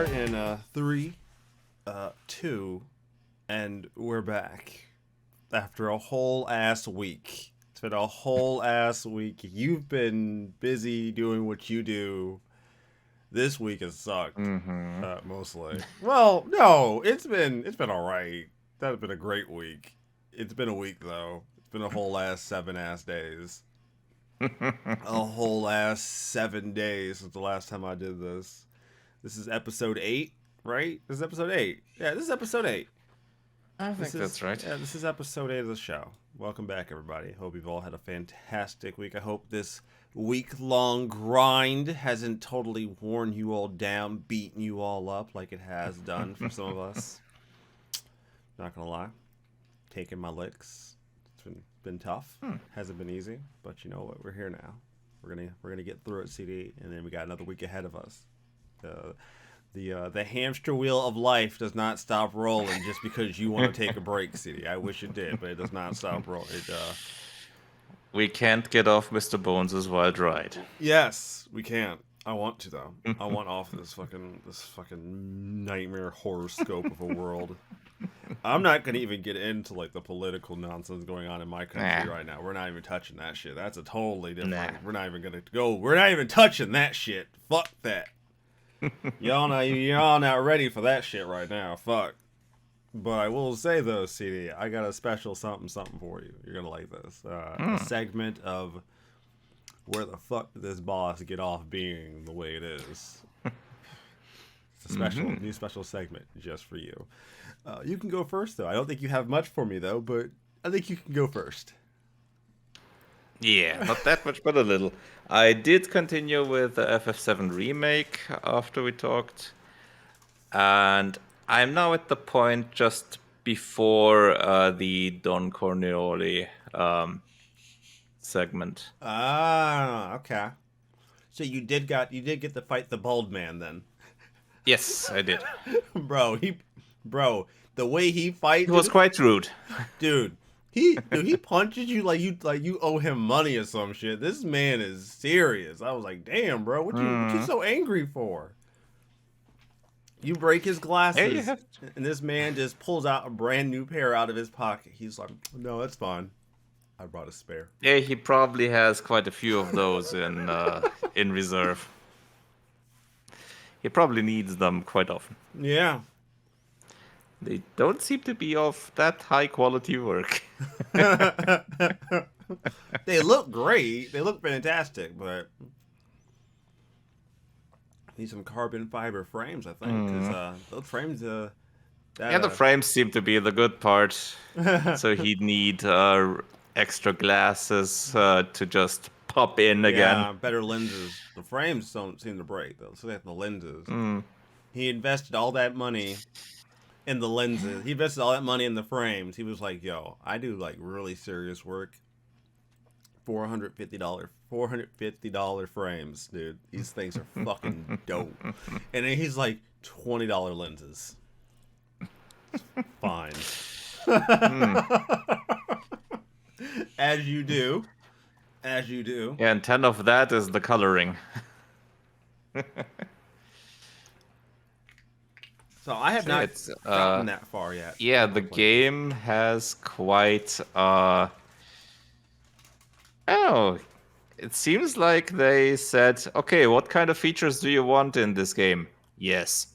start in three, two, and we're back after a whole ass week. It's been a whole ass week. You've been busy doing what you do. This week has sucked, Mm-hmm. mostly. Well, no, it's been all right. That's been a great week. It's been a week though. It's been a whole ass 7 ass days. A whole ass 7 days since the last time I did this. This is episode 8, right? This is episode 8. Yeah, this is episode 8. I think that's right. This is episode 8 of the show. Welcome back, everybody. Hope you've all had a fantastic week. I hope this week-long grind hasn't totally worn you all down, beaten you all up like it has done for some of us. Not gonna lie, taking my licks. It's been tough. Hasn't been easy, but you know what? We're here now. We're gonna get through it, CD, and then we got another week ahead of us. The hamster wheel of life does not stop rolling just because you want to take a break, CD. I wish it did, but it does not stop rolling. We can't get off Mr. Bones' wild ride. Yes, we can. I want to though. I want off this fucking nightmare horoscope of a world. I'm not gonna even get into like the political nonsense going on in my country right now. We're not even touching that shit. That's a totally different. Nah. We're not even gonna go. We're not even touching that shit. Fuck that. y'all not ready for that shit right now. Fuck. But I will say though, CD, I got a special something for you. You're gonna like this. A segment of where the fuck did this boss get off being the way it is. It's a new special segment just for you. You can go first though. I don't think you have much for me though, but I think you can go first. Yeah, not that much, but a little. I did continue with the FF7 remake after we talked, and I'm now at the point just before the Don Corleone segment. Ah, okay. So you did get to fight the bald man then, Yes, I did. bro. The way he fights, It was quite rude. dude. He punches you like you owe him money or some shit. This man is serious. I was like, damn, bro, what you so angry for? You break his glasses, and this man just pulls out a brand new pair out of his pocket. He's like, no, that's fine. I brought a spare. Yeah, he probably has quite a few of those in reserve. He probably needs them quite often. Yeah. They don't seem to be of that high quality work. They look great. They look fantastic, but need some carbon fiber frames, I think, because those frames. The frames seem to be the good part. So he'd need extra glasses to just pop in again. Yeah, better lenses. The frames don't seem to break though, so they have the lenses. He invested all that money in the lenses. He invested all that money in the frames. He was like, "Yo, I do like really serious work. $450 frames, dude. These things are fucking dope." And then he's like, $20 lenses. Fine. As you do. Yeah, and 10 of that is the coloring. So I have not gotten that far yet. Yeah, the game has quite it seems like they said, okay, what kind of features do you want in this game? Yes.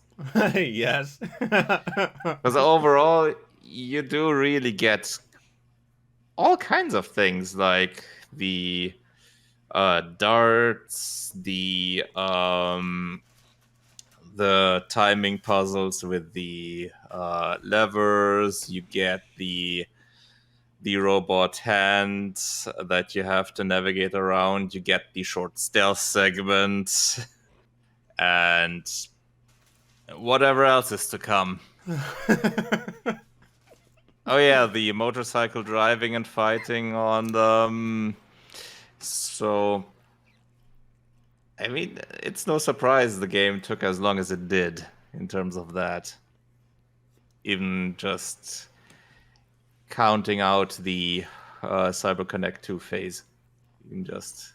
Yes. Because overall, you do really get all kinds of things, like the darts, the timing puzzles with the levers. You get the robot hands that you have to navigate around. You get the short stealth segment, and whatever else is to come. Oh yeah, the motorcycle driving and fighting on them. So, I mean, it's no surprise the game took as long as it did in terms of that. Even just counting out the CyberConnect 2 phase. Even just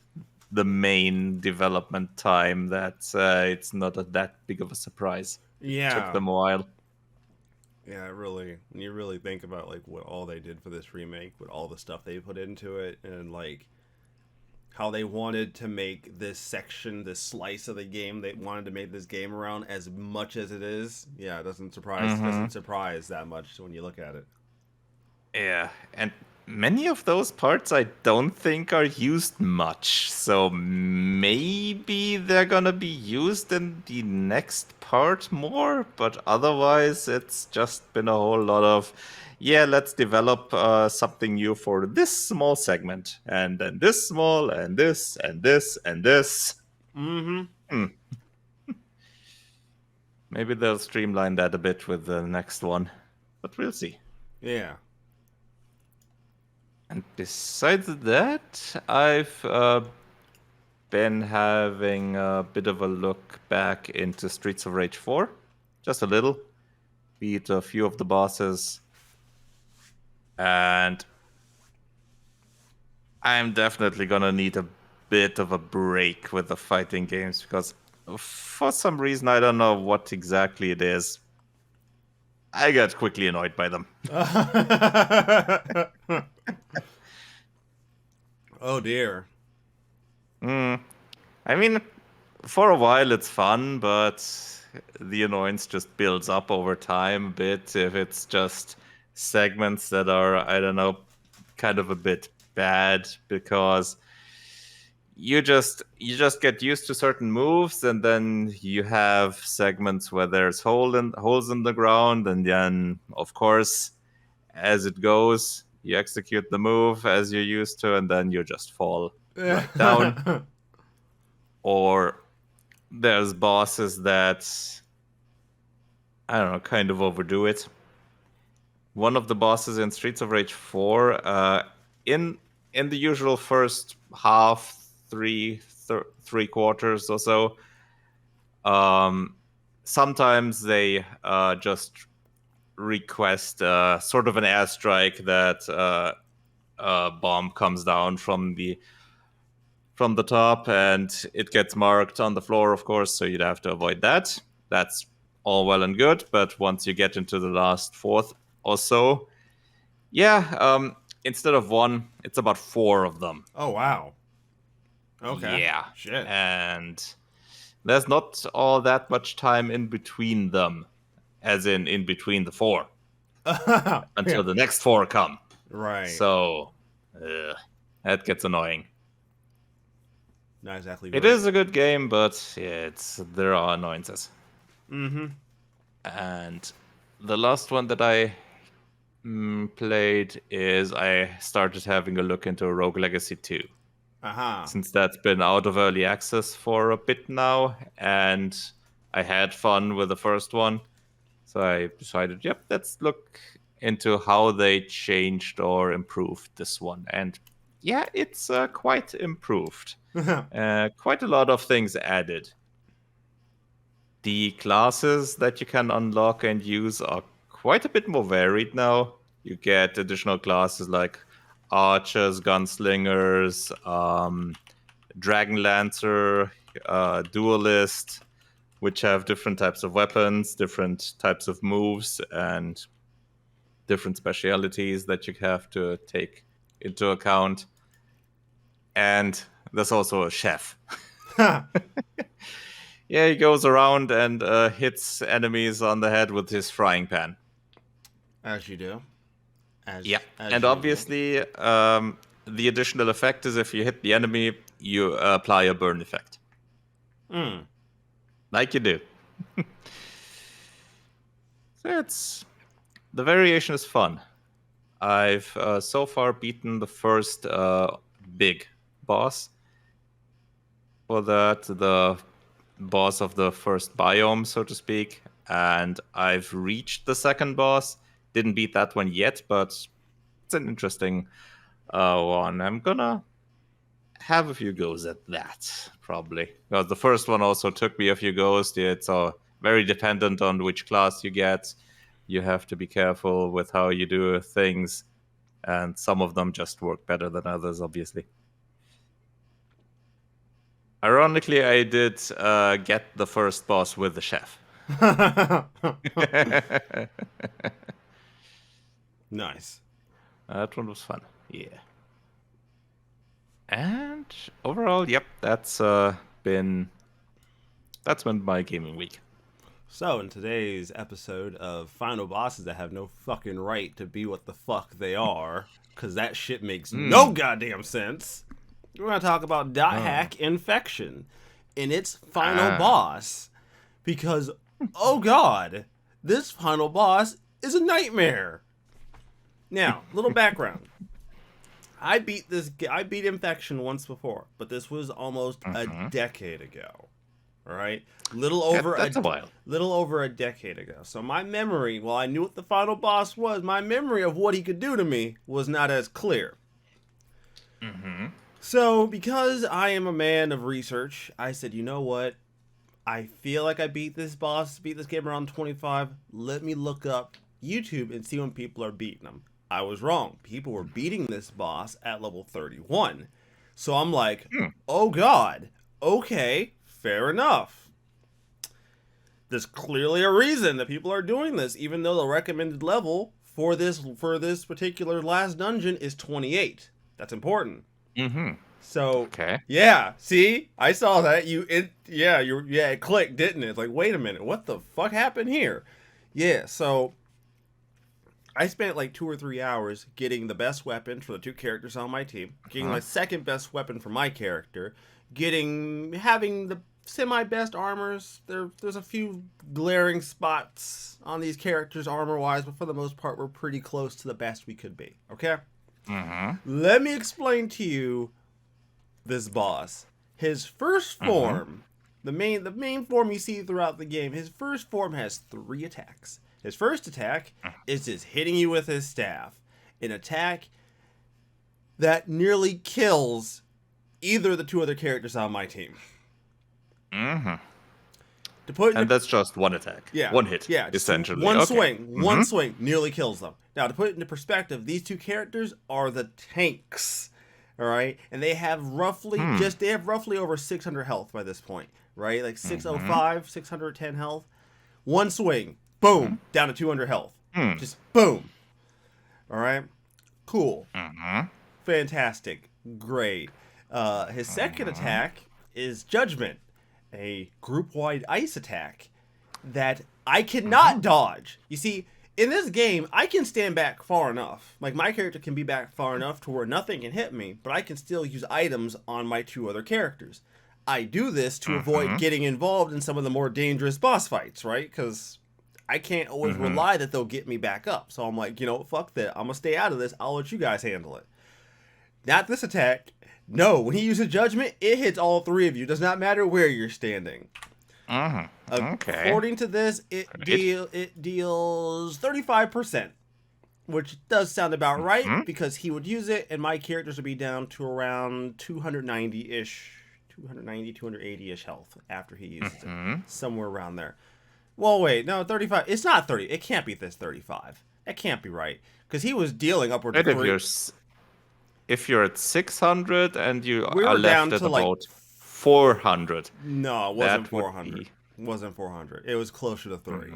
the main development time, that it's not that big of a surprise. It took Yeah. them a while. Yeah, really. When you really think about like what all they did for this remake, with all the stuff they put into it, and like how they wanted to make this section, this slice of the game, they wanted to make this game around as much as it is. Yeah, it doesn't surprise. It Mm-hmm. doesn't surprise that much when you look at it. Yeah, and many of those parts I don't think are used much. So maybe they're gonna be used in the next part more, but otherwise it's just been a whole lot of, yeah, let's develop something new for this small segment, and then this small, and this, and this, and this. Mm-hmm. Hmm. Maybe they'll streamline that a bit with the next one, but we'll see. Yeah. And besides that, I've been having a bit of a look back into Streets of Rage 4. Just a little. Beat a few of the bosses. And I'm definitely gonna need a bit of a break with the fighting games because for some reason, I don't know what exactly it is. I get quickly annoyed by them. Oh dear. Mm. I mean, for a while it's fun, but the annoyance just builds up over time a bit if it's just segments that are, I don't know, kind of a bit bad because you just get used to certain moves and then you have segments where there's holes in the ground and then of course as it goes you execute the move as you're used to and then you just fall right down or there's bosses that I don't know, kind of overdo it. One of the bosses in Streets of Rage 4, in in the usual first half, three quarters or so, um, sometimes they just request sort of an airstrike that a bomb comes down from the top and it gets marked on the floor, of course, so you'd have to avoid that. That's all well and good, but once you get into the last fourth or so, yeah, instead of one, it's about four of them. Oh wow. Okay. Yeah, Shit. and there's not all that much time in between them, as in between the four, Yeah. until the next four come. Right. So, that gets annoying. Not exactly It great. is a good game, but yeah, there are annoyances. Mm-hmm. And the last one that I played is I started having a look into Rogue Legacy 2. Uh-huh. Since that's been out of early access for a bit now, and I had fun with the first one. So I decided, yep, let's look into how they changed or improved this one. And yeah, it's quite improved. Quite a lot of things added. The classes that you can unlock and use are quite a bit more varied now. You get additional classes like archers, gunslingers, dragon lancer, duelist, which have different types of weapons, different types of moves, and different specialities that you have to take into account. And there's also a chef. Yeah, he goes around and hits enemies on the head with his frying pan. As you do. Yeah, As and usual. obviously, the additional effect is if you hit the enemy, you apply a burn effect, Mm. like you do. So it's the variation is fun. I've so far beaten the first big boss. For that, the boss of the first biome, so to speak, and I've reached the second boss. Didn't beat that one yet, but it's an interesting one. I'm gonna have a few goes at that, probably. Because the first one also took me a few goes. It's very dependent on which class you get. You have to be careful with how you do things, and some of them just work better than others, obviously. Ironically, I did get the first boss with the chef. Nice. That one was fun. Yeah. And overall, yep, been that's been my gaming week. So, in today's episode of Final Bosses that have no fucking right to be what the fuck they are, because that shit makes no goddamn sense, we're going to talk about Dot Hack Infection in its final boss. Because, oh god, this final boss is a nightmare. Now, little background. I beat Infection once before, but this was almost a decade ago. All right, That's a while. Little over a decade ago. So my memory, while I knew what the final boss was, my memory of what he could do to me was not as clear. So because I am a man of research, I said, you know what? I feel like I beat this game around 25. Let me look up YouTube and see when people are beating him. I was wrong. People were beating this boss at level 31. So I'm like, oh god, okay, fair enough. There's clearly a reason that people are doing this, even though the recommended level for this particular last dungeon is 28. That's important. So, okay. Yeah, see? I saw that. It clicked, didn't it? It's like, wait a minute, what the fuck happened here? Yeah, so I spent like 2 or 3 hours getting the best weapon for the 2 characters on my team, getting my second best weapon for my character, having the semi-best armors. There's a few glaring spots on these characters armor-wise, but for the most part, we're pretty close to the best we could be, okay? Let me explain to you this boss. His first form, the main form you see throughout the game, his first form has 3 attacks. His first attack is just hitting you with his staff. An attack that nearly kills either of the 2 other characters on my team. And that's just one attack. Yeah. One hit. Yeah. Essentially. One swing. One swing nearly kills them. Now, to put it into perspective, these 2 characters are the tanks. All right, and they have roughly over 600 health by this point, right? Like 605, 610 health. One swing, boom, down to 200 health. Just boom. All right, cool, fantastic, great. His second attack is Judgment, a group-wide ice attack that I cannot dodge. You see, in this game, I can stand back far enough. Like, my character can be back far enough to where nothing can hit me, but I can still use items on my 2 other characters. I do this to avoid getting involved in some of the more dangerous boss fights, right? Because I can't always rely that they'll get me back up. So I'm like, fuck that. I'm going to stay out of this. I'll let you guys handle it. Not this attack. No, when he uses Judgment, it hits all 3 of you. Does not matter where you're standing. Okay. According to this, it deals 35%, which does sound about right because he would use it, and my characters would be down to around 290-ish, 280-ish health after he uses it, somewhere around there. Well, wait, no, 35. It's not 30. It can't be this 35. That can't be right because he was dealing upward to 3. If you're at 600 and you We are were down left at to like about 400. No, it wasn't 400. It wasn't 400. It was closer to 3.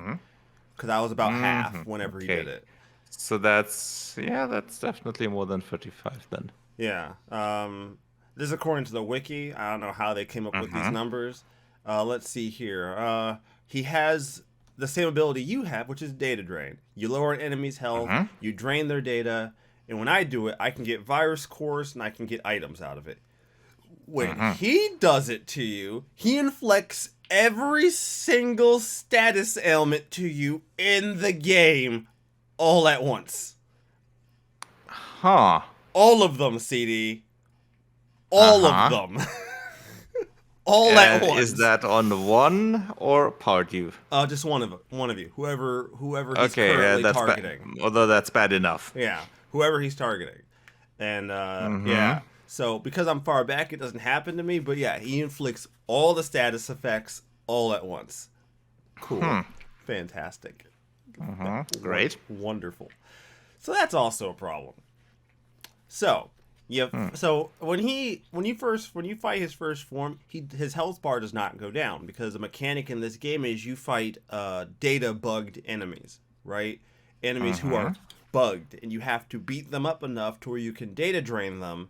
Because I was about half whenever he did it. So that's definitely more than 35 then. Yeah. This is according to the wiki. I don't know how they came up with these numbers. Let's see here. He has the same ability you have, which is Data Drain. You lower an enemy's health, you drain their data, and when I do it, I can get virus cores and I can get items out of it. When he does it to you, he inflicts every single status ailment to you in the game all at once. Huh. All of them, CD. All of them. All at once. Is that on one or part you? Just one of you. Whoever he's currently targeting. Although that's bad enough. Yeah. Whoever he's targeting. And yeah. So because I'm far back, it doesn't happen to me. But yeah, he inflicts all the status effects all at once. Cool. Fantastic. Great. Wonderful. So that's also a problem. So Yep. Hmm. So when you fight his first form, his health bar does not go down because the mechanic in this game is you fight data bugged enemies, right? Enemies who Mm-hmm. are bugged, and you have to beat them up enough to where you can data drain them,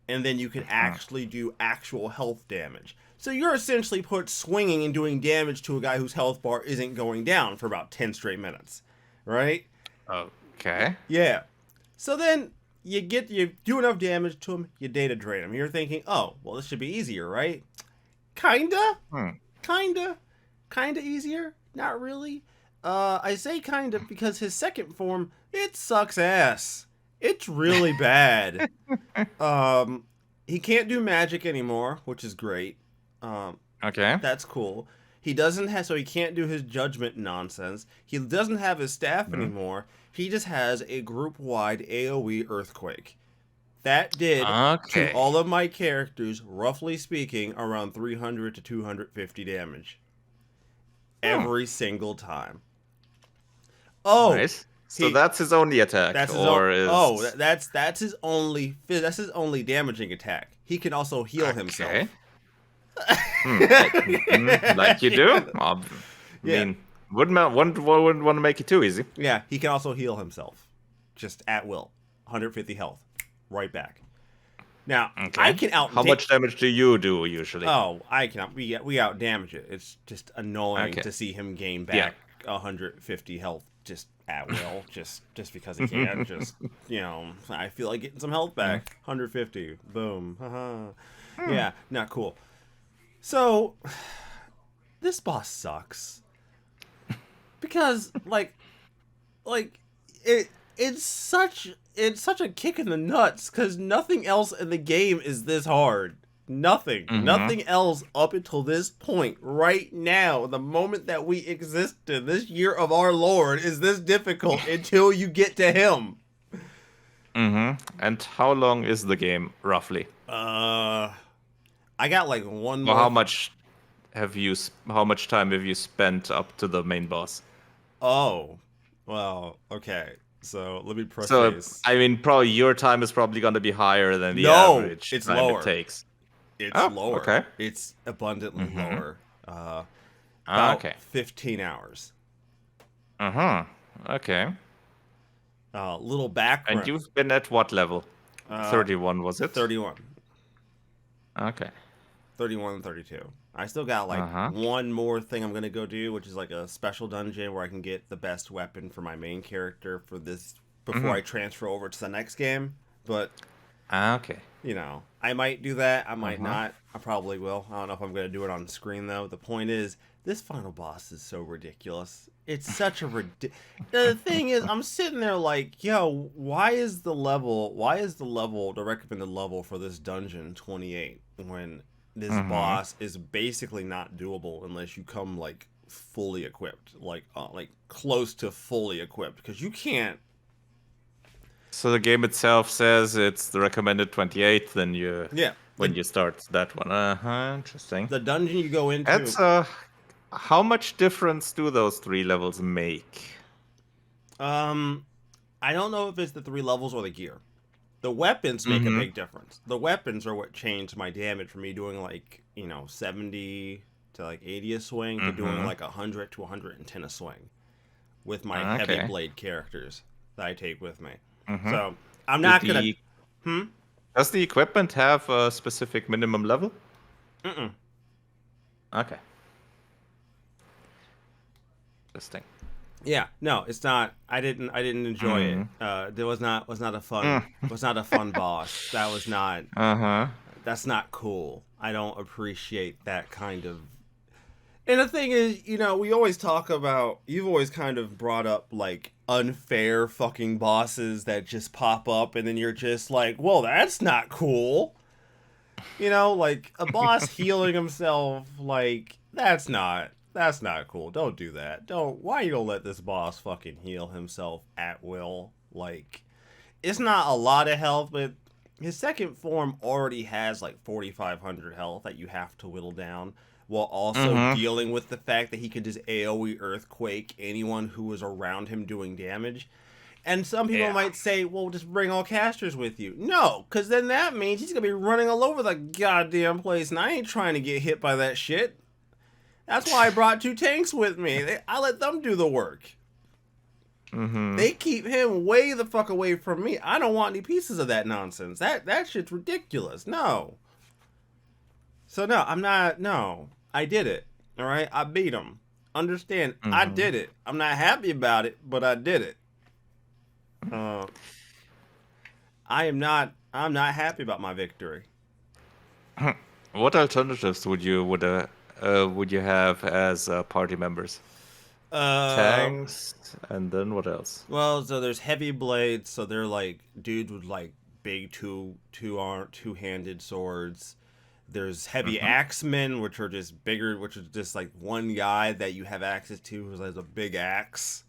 and then you can actually do actual health damage. So you're essentially put swinging and doing damage to a guy whose health bar isn't going down for about 10 straight minutes, right? Okay. Yeah. So then you do enough damage to him, you data drain him. You're thinking, oh, well, this should be easier, right? Kinda, Hmm. kinda, kinda easier. Not really. I say kinda because his second form it sucks ass. It's really bad. Um, he can't do magic anymore, which is great. Um, Okay. that's cool. He doesn't have, so he can't do his judgment nonsense. He doesn't have his staff Hmm. anymore. He just has a group wide AoE earthquake. That did to Okay. all of my characters, roughly speaking, around 300 to 250 damage Hmm. every single time. Oh, Nice. So he that's his only attack, that's his own. or Oh, is that's his only damaging attack. He can also heal okay. himself. Like you do. I Yeah, mean, wouldn't want to make it too easy. yeah. He can also heal himself, just at will. 150 health, right back. Now I Okay. can out. How much damage do you do usually? Oh, I can. We out damage it. It's just annoying Okay. to see him gain Yeah. back 150 health just at will, just because he can. Just I feel like getting some health back. 150, boom. Haha. Yeah, not cool. So this boss sucks because like it's such a kick in the nuts because nothing else in the game is this hard. Nothing else up until this point, right now, the moment that we exist in this year of our Lord, is this difficult until you get to him. And how long is the game roughly? I got like one Or more. how much time have you spent up to the main boss? Oh, well, okay. So let me So preface. I mean, probably your time is probably going to be higher than the No, average it's time it lower. takes. It's Oh, lower. okay. It's abundantly lower. About Okay. 15 hours. Okay. Little And background. you've been at what level? Uh, 31, was it? 31. Okay. 31 and 32. I still got like one more thing I'm going to go do, which is like a special dungeon where I can get the best weapon for my main character for this before I transfer over to the next game. But, Okay. I might do that. I might not. I probably will. I don't know if I'm going to do it on screen, though. The point is, this final boss is so ridiculous. It's such a The thing is, I'm sitting there like, yo, why is the the recommended level for this dungeon 28 when this boss is basically not doable unless you come like fully equipped, like close to fully equipped, because you can't. So the game itself says it's the recommended 28th, then Yeah, when you start that one. Interesting. the dungeon you go into. That's how much difference do those 3 levels make? I don't know if it's the 3 levels or the gear. The weapons make a big difference. The weapons are what changed my damage from me doing like 70 to like 80 a swing to doing like 100 to 110 a swing with my heavy blade characters that I take with me. So I'm not gonna. Does the equipment have a specific minimum level? Mm-mm. Okay. Interesting. Yeah, no, it's not. I didn't enjoy it. There was not a fun boss. That was not. That's not cool. I don't appreciate that kind of. And the thing is, we always talk about. You've always kind of brought up like unfair fucking bosses that just pop up, and then you're just like, well, that's not cool. Like a boss healing himself, like that's not cool. Don't do that. Why you don't let this boss fucking heal himself at will? Like, it's not a lot of health, but his second form already has like 4,500 health that you have to whittle down, while also dealing with the fact that he could just AoE earthquake anyone who was around him doing damage. And some people Yeah. might say, well, just bring all casters with you. No, because then that means he's going to be running all over the goddamn place, and I ain't trying to get hit by that shit. That's why I brought 2 tanks with me. I let them do the work. Mm-hmm. They keep him way the fuck away from me. I don't want any pieces of that nonsense. That shit's ridiculous. No. So no, I'm not. No, I did it. All right, I beat him. Understand? I did it. I'm not happy about it, but I did it. I'm not happy about my victory. What alternatives would you have as party members? Tanks, and then what else? Well, so there's heavy blades, so they're like dudes with like big two-handed swords. There's heavy axemen, which are just bigger, which is just like one guy that you have access to who has a big axe.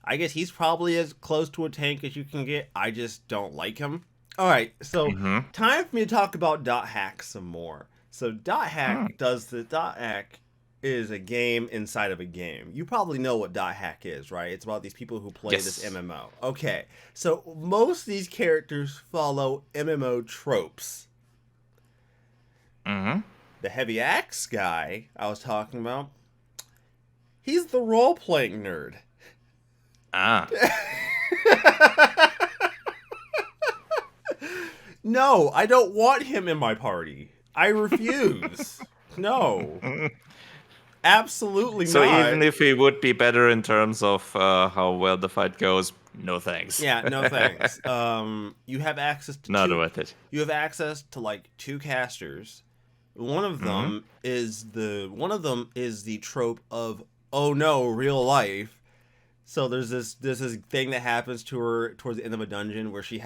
I guess he's probably as close to a tank as you can get. I just don't like him. All right, so time for me to talk about Dot Hack some more. So Dot Hack is a game inside of a game. You probably know what Dot Hack is, right? It's about these people who play this MMO. Okay, so most of these characters follow MMO tropes. The heavy axe guy I was talking about, he's the role-playing nerd. No, I don't want him in my party. I refuse. No. Absolutely not. So even if he would be better in terms of how well the fight goes, no thanks. Yeah, no thanks. You have access to not worth it. You have access to like 2 casters. One of them is the trope of, oh no, real life. So there's this thing that happens to her towards the end of a dungeon where she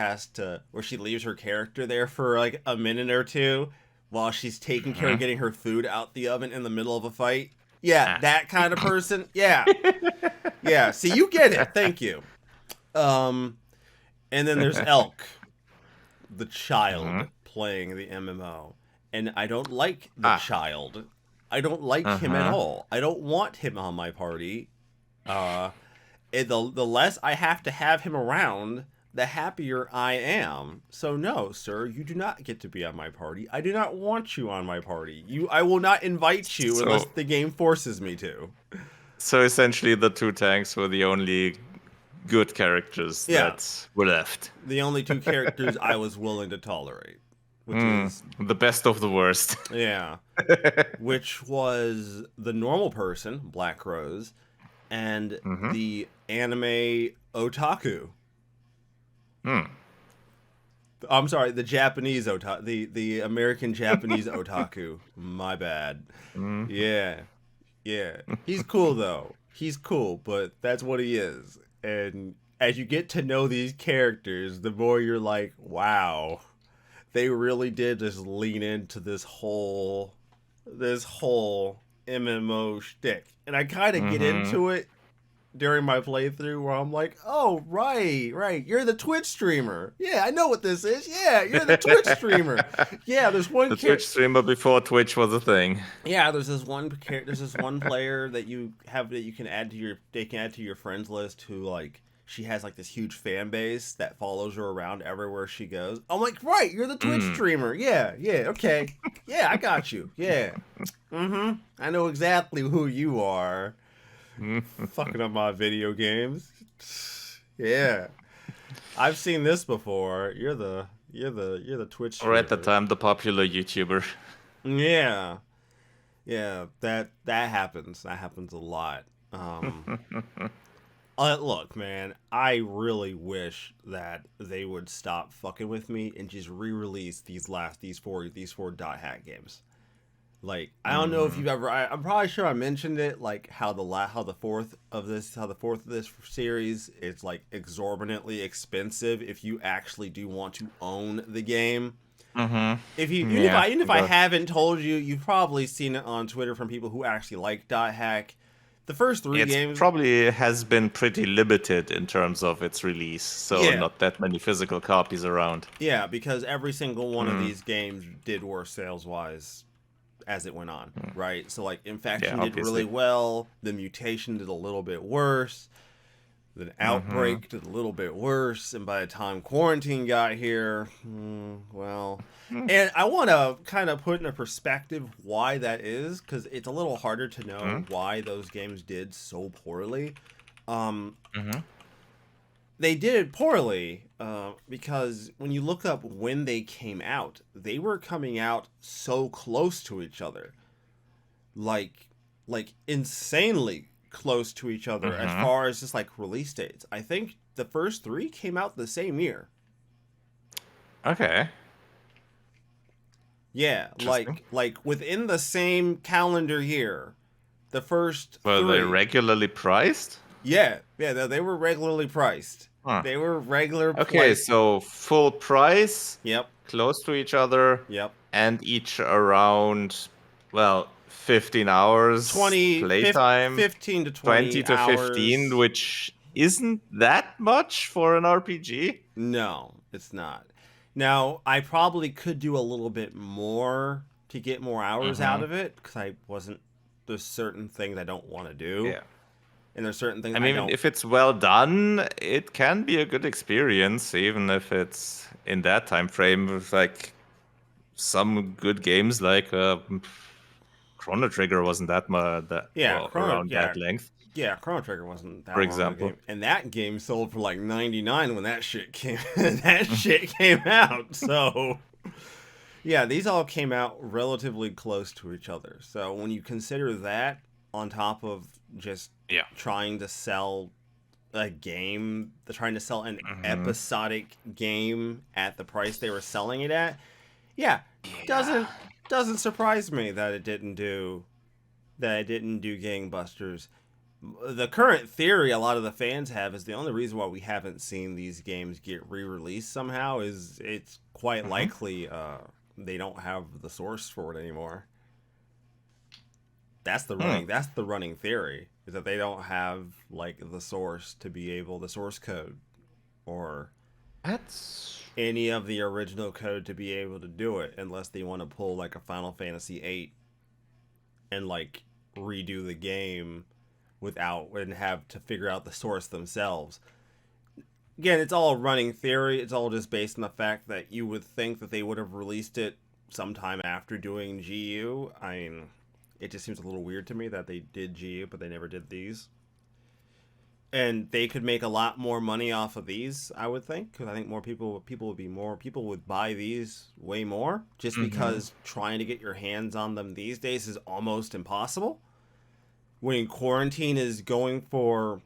leaves her character there for like a minute or 2 while she's taking care of getting her food out the oven in the middle of a fight. Yeah, that kind of person. Yeah. Yeah, see, you get it. Thank you. And then there's Elk, the child playing the MMO. And I don't like the child. I don't like him at all. I don't want him on my party. The less I have to have him around, the happier I am. So no, sir, you do not get to be on my party. I do not want you on my party. I will not invite you unless the game forces me to. So essentially the 2 tanks were the only good characters that were left. The only 2 characters I was willing to tolerate. Which is the best of the worst. Yeah. Which was the normal person, Black Rose, and the anime otaku. I'm sorry, the Japanese otaku, the American Japanese otaku. My bad. Yeah. Yeah. He's cool though. He's cool, but that's what he is. And as you get to know these characters, the more you're like, wow. They really did just lean into this whole MMO shtick. And I kind of get into it during my playthrough where I'm like, oh, right. You're the Twitch streamer. Yeah, I know what this is. Yeah, you're the Twitch streamer. Yeah, there's one Twitch streamer before Twitch was a thing. Yeah, there's this one player that you can add to your friends list who like she has like this huge fan base that follows her around everywhere she goes. I'm like, right, you're the Twitch streamer. Yeah, okay. Yeah, I got you. Yeah. I know exactly who you are. Fucking up my video games. Yeah. I've seen this before. You're the Twitch streamer. Or at the time the popular YouTuber. Yeah. Yeah, that happens. That happens a lot. Look, man, I really wish that they would stop fucking with me and just re-release these four Dot Hack games. Like, I don't know if you've ever. I'm probably sure I mentioned it. Like how the fourth of this series is like exorbitantly expensive if you actually do want to own the game. If I haven't told you, you've probably seen it on Twitter from people who actually like Dot Hack. The first 3 games probably has been pretty limited in terms of its release, so not that many physical copies around. Yeah, because every single one of these games did worse sales-wise as it went on, right? So, like, Infection did really well. The Mutation did a little bit worse. Then Mm-hmm. Outbreak did a little bit worse, and by the time Quarantine got here, well. And I want to kind of put into perspective why that is, because it's a little harder to know why those games did so poorly. Um, Mm-hmm. they did poorly because when you look up when they came out, they were coming out so close to each other, like insanely close to each other as Mm-hmm. far as just like release dates. I think the first three came out the same year. Okay. Yeah, Interesting. like within the same calendar year, the first Were they three. regularly priced? Yeah, yeah, they were regularly priced. Huh. They were regular Okay, like. so full price, Yep, close to each other, yep. and each around, well, 15 hours 20, playtime, 15 to 20 20 to 15, hours. which isn't that much for an RPG. No, it's not. Now, I probably could do a little bit more to get more hours out Mm-hmm. of it because I wasn't. There's certain things I don't want to do, Yeah. and there's certain things I I mean, don't. if it's well done, it can be a good experience, even if it's in that time frame. With like some good games, like Chrono Trigger wasn't that Yeah, well around that length, Chrono Trigger wasn't that for long of a example. game, and that game sold for like 99 when that shit came. that shit came out. So yeah, these all came out relatively close to each other. So when you consider that on top of just Yeah. trying to sell a game, trying to sell an Hmm. episodic game at the price they were selling it at, yeah, Yeah. doesn't doesn't surprise me that it didn't do gangbusters. The current theory a lot of the fans have is the only reason why we haven't seen these games get re-released somehow is it's quite Hmm. likely they don't have the source for it anymore. That's the running theory is that they don't have like the source to be able the source code or That's any of the original code to be able to do it unless they want to pull like a Final Fantasy VIII and like redo the game without and have to figure out the source themselves. Again, it's all running theory. It's all just based on the fact that you would think that they would have released it sometime after doing GU. I mean, it just seems a little weird to me that they did GU, but they never did these. And they could make a lot more money off of these, I would think, because I think more people would buy these way more, just hmm because trying to get your hands on them these days is almost impossible. When quarantine is going for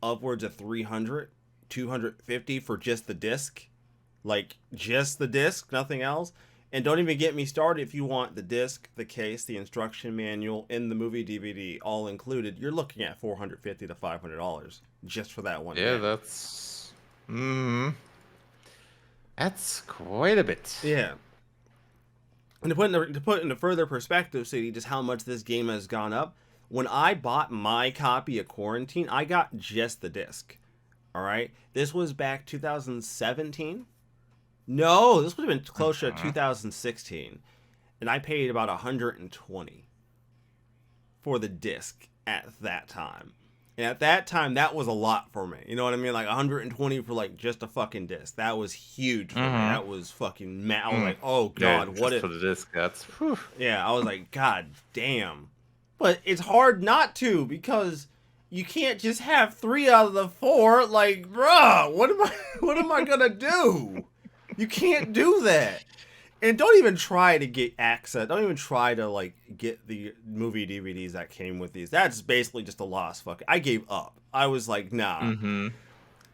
upwards of 300, 250 for just the disc, like just the disc, nothing else. And don't even get me started if you want the disc, the case, the instruction manual, and the movie DVD all included. You're looking at $450 to $500 just for that one Yeah, game. that's quite a bit. Yeah. And to put into further perspective, see just how much this game has gone up. When I bought my copy of Quarantine, I got just the disc. All right, this was back 2017. No, this would have been closer to Mhm. 2016, and I paid about 120 for the disc at that time. And at that time, that was a lot for me. You know what I mean? Like 120 for like just a fucking disc. That was huge for me. Mhm. That was fucking mad. I was Mm. like, oh Yeah, god, what just if? for the disc. That's whew. Yeah, I was like, god damn. But it's hard not to because you can't just have three out of the four. Like, bruh, what am I? What am I gonna do? You can't do that. And don't even try to get access. Don't even try to like get the movie DVDs that came with these. That's basically just a loss. Fuck. I gave up. I was like, nah. Mhm.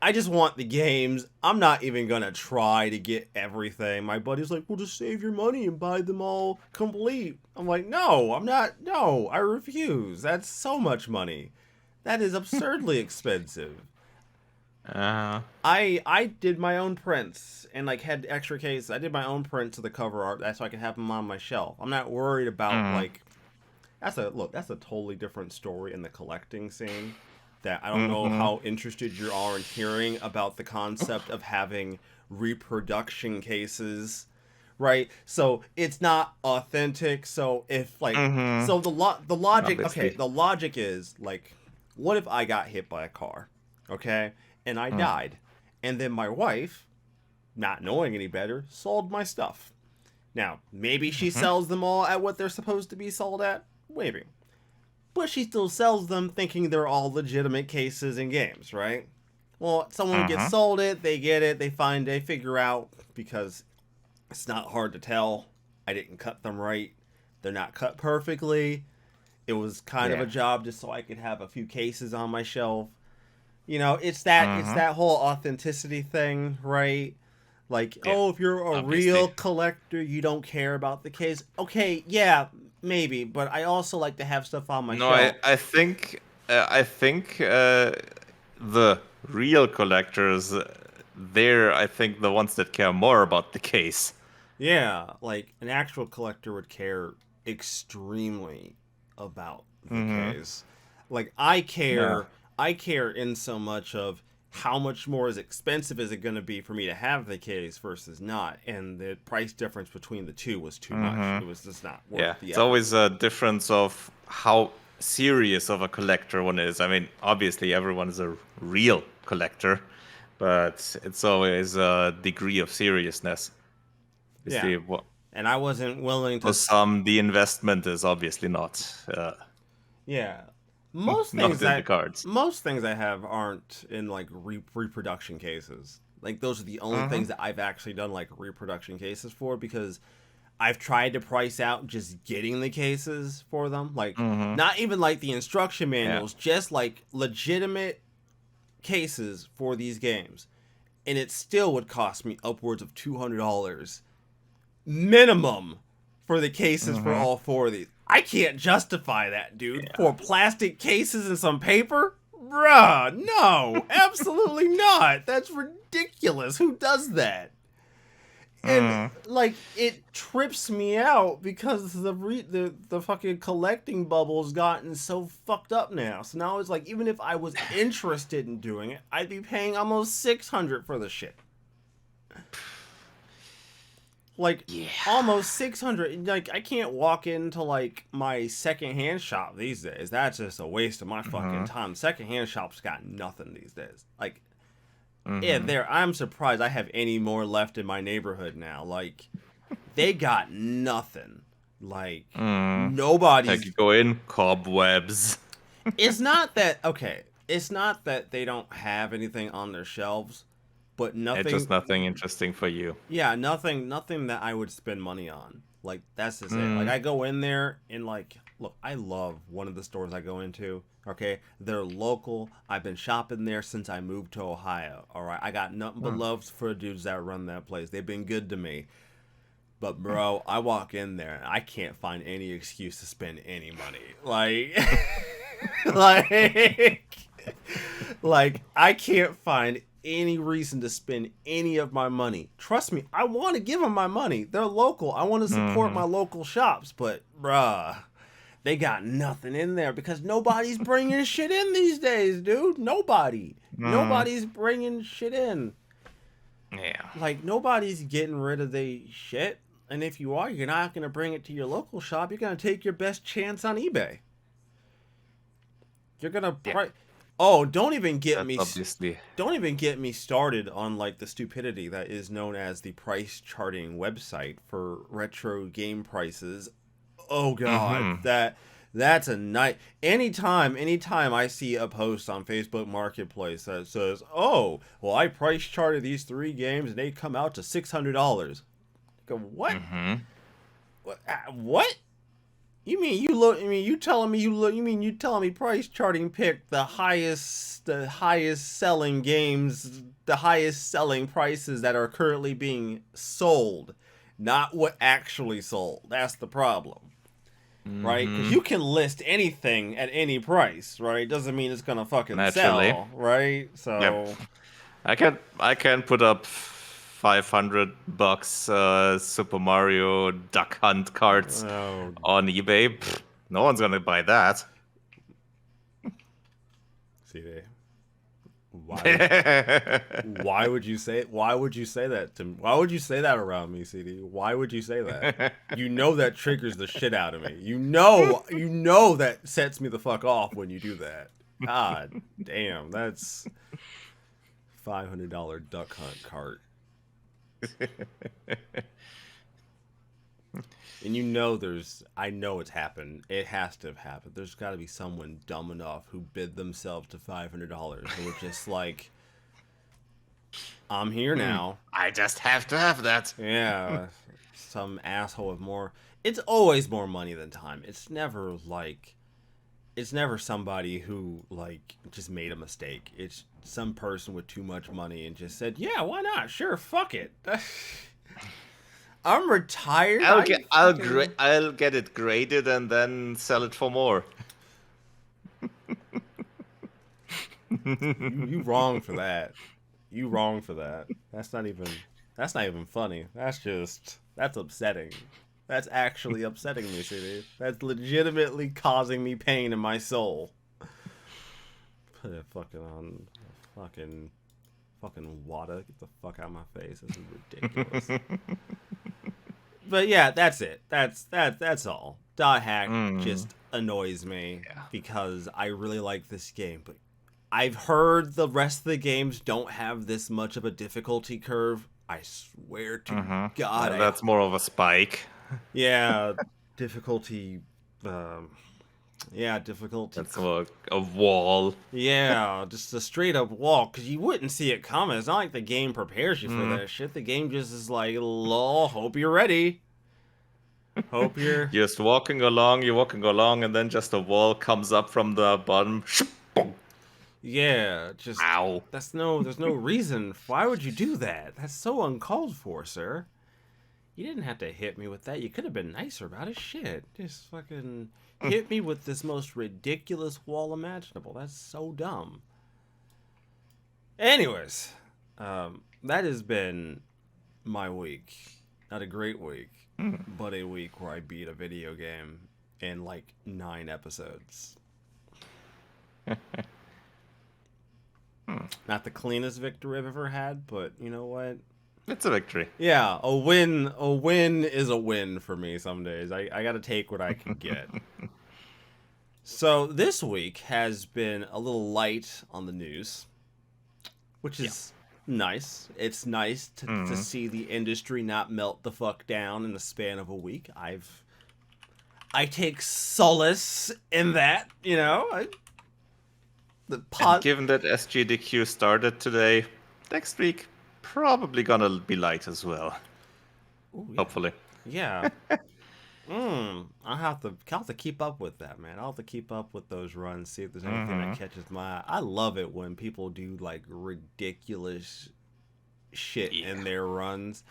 I just want the games. I'm not even gonna try to get everything. My buddy's like, well, just save your money and buy them all complete. I'm like, no, I'm not. No, I refuse. That's so much money. That is absurdly expensive. Uh, I did my own prints and like had extra case. I did my own prints of the cover art. That's so I can have them on my shelf. I'm not worried about mm, like that's a totally different story in the collecting scene. That I don't know mhm. how interested you are in hearing about the concept of having reproduction cases, right? So it's not authentic. So if like Mhm. so the logic okay Obviously. the logic is like, what if I got hit by a car? okay? And I Mm. died. And then my wife, not knowing any better, sold my stuff. Now, maybe she Mm-hmm. sells them all at what they're supposed to be sold at, maybe. But she still sells them thinking they're all legitimate cases and games, right? Well, someone gets Mm-hmm. sold it, they get it, they figure out, because it's not hard to tell. I didn't cut them right. They're not cut perfectly. It was kind of a Yeah. job just so I could have a few cases on my shelf. It's Mm-hmm. that whole authenticity thing, right? Like, Yeah. oh, if you're a real Obviously. collector, you don't care about the case. Okay, yeah, maybe, but I also like to have stuff on my No, I shelf. I think the real collectors, they're I think the ones that care more about the case. Yeah, like an actual collector would care extremely about the Mm-hmm. case. Like I Yeah. care, I care in so much of how much more is expensive is it going to be for me to have the case versus not, and the price difference between the two was too much. Mm-hmm. It was just not worth Yeah. the It's effort always for me. a difference of how serious of a collector one is. I mean, obviously everyone is a real collector, but it's always a degree of seriousness. Yeah, Obviously, what and I wasn't willing for to. some the investment is obviously Yeah, most not things in the I cards. most things I have aren't in like reproduction cases. Like those are the only Mm-hmm. things that I've actually done like reproduction cases for because I've tried to price out just getting the cases for them. Like Mm-hmm. not even like the instruction Yeah. manuals, just like legitimate cases for these games. And it still would cost me upwards of $200 minimum for the cases for Mm-hmm. all four of these. I can't justify that, dude. Yeah. For plastic cases and some paper? Bruh, no, absolutely not. That's ridiculous. Who does that? And Mm. like it trips me out because the fucking collecting bubble's gotten so fucked up now. So now it's like even if I was interested in doing it, I'd be paying almost 600 for the shit. Like Yeah. almost 600. Like I can't walk into like my secondhand shop these days. That's just a waste of my fucking Mm-hmm. time. Secondhand shops got nothing these days. Like yeah, Mm-hmm. there. I'm surprised I have any more left in my neighborhood now. Like they got nothing. Like Mm. Like you nobody's. go in, cobwebs. It's not that okay. It's not that they don't have anything on their shelves, but It's just nothing. nothing interesting for you. Yeah, nothing that I would spend money on. Like that's just it. Like Mm. I go in there and like look, I love one of the stores I go into. Okay, they're local. I've been shopping there since I moved to Ohio. All right, I got nothing but Mm. love for dudes that run that place. They've been good to me. But bro, I walk in there and I can't find any excuse to spend any money. Like like like I can't find any reason to spend any of my money. Trust me, I want to give them my money. They're local. I want to support Mm-hmm. my local shops, but bruh, they got nothing in there because nobody's bringing shit in these days, dude. Nobody. Mm. Nobody's bringing shit in. Yeah. Like nobody's getting rid of the shit. And if you are, you're not going to bring it to your local shop. You're going to take your best chance on eBay. You're going to Yeah. Oh, don't even get That's me obviously. don't even get me started on like the stupidity that is known as the price charting website for retro game prices. Oh god, Mm-hmm. that's a night. Anytime I see a post on Facebook Marketplace that says, "Oh, well, I price charted these three games and they come out to $600." Go what? Mm-hmm. What? You mean you look? I mean you telling me you look? You mean you telling me price charting picked the highest selling games, the highest selling prices that are currently being sold, not what actually sold. That's the problem, right? Because Mm-hmm. you can list anything at any price, right? Doesn't mean it's gonna fucking Naturally. sell, right? Yep. So I can put up $500 Super Mario Duck Hunt cards oh, on eBay. No one's gonna buy that. see they. Why would you say that to me? Why would you say that around me, CD? Why would you say that? You know that triggers the shit out of me. You know that sets me the fuck off when you do that. God damn, that's $500 duck hunt cart. And I know it's happened. It has to have happened. There's got to be someone dumb enough who bid themselves to $500 and were just like, I'm here now. I just have to have that. Yeah, some asshole with more. It's always more money than time. It's never somebody who like just made a mistake. It's some person with too much money and just said, "Yeah, why not? Sure, fuck it." I'm retired. I'll get it graded and then sell it for more. You wrong for that. You wrong for that. That's not even funny. That's upsetting. That's actually upsetting me, CD. That's legitimately causing me pain in my soul. Put it fucking on fucking water. Get the fuck out of my face. This is ridiculous. But yeah, that's it. That's all. Dot Hack just annoys me because I really like this game, but I've heard the rest of the games don't have this much of a difficulty curve. I swear to God. That's more of a spike. Yeah, difficulty. Difficulty. That's more a wall. Yeah, just a straight up wall, because you wouldn't see it coming. It's not like the game prepares you for that shit. The game just is like, lol, hope you're ready. Hope you're... Just walking along, and then just a wall comes up from the bottom. Yeah, just... Ow. There's no reason. Why would you do that? That's so uncalled for, sir. You didn't have to hit me with that. You could have been nicer about it. Shit. Just fucking hit me with this most ridiculous wall imaginable. That's so dumb. Anyways, that has been my week. Not a great week, but a week where I beat a video game in like 9 episodes. Not the cleanest victory I've ever had, but you know what? It's a victory. Yeah, a win is a win for me some days. I got to take what I can get. So this week has been a little light on the news, which is nice. It's nice to see the industry not melt the fuck down in the span of a week. I take solace in that, you know. And given that SGDQ started today, next week probably gonna be light as well. Ooh, yeah. Hopefully. Yeah. I'll have to keep up with that, man. I'll have to keep up with those runs, see if there's anything that catches my eye. I love it when people do like ridiculous shit in their runs.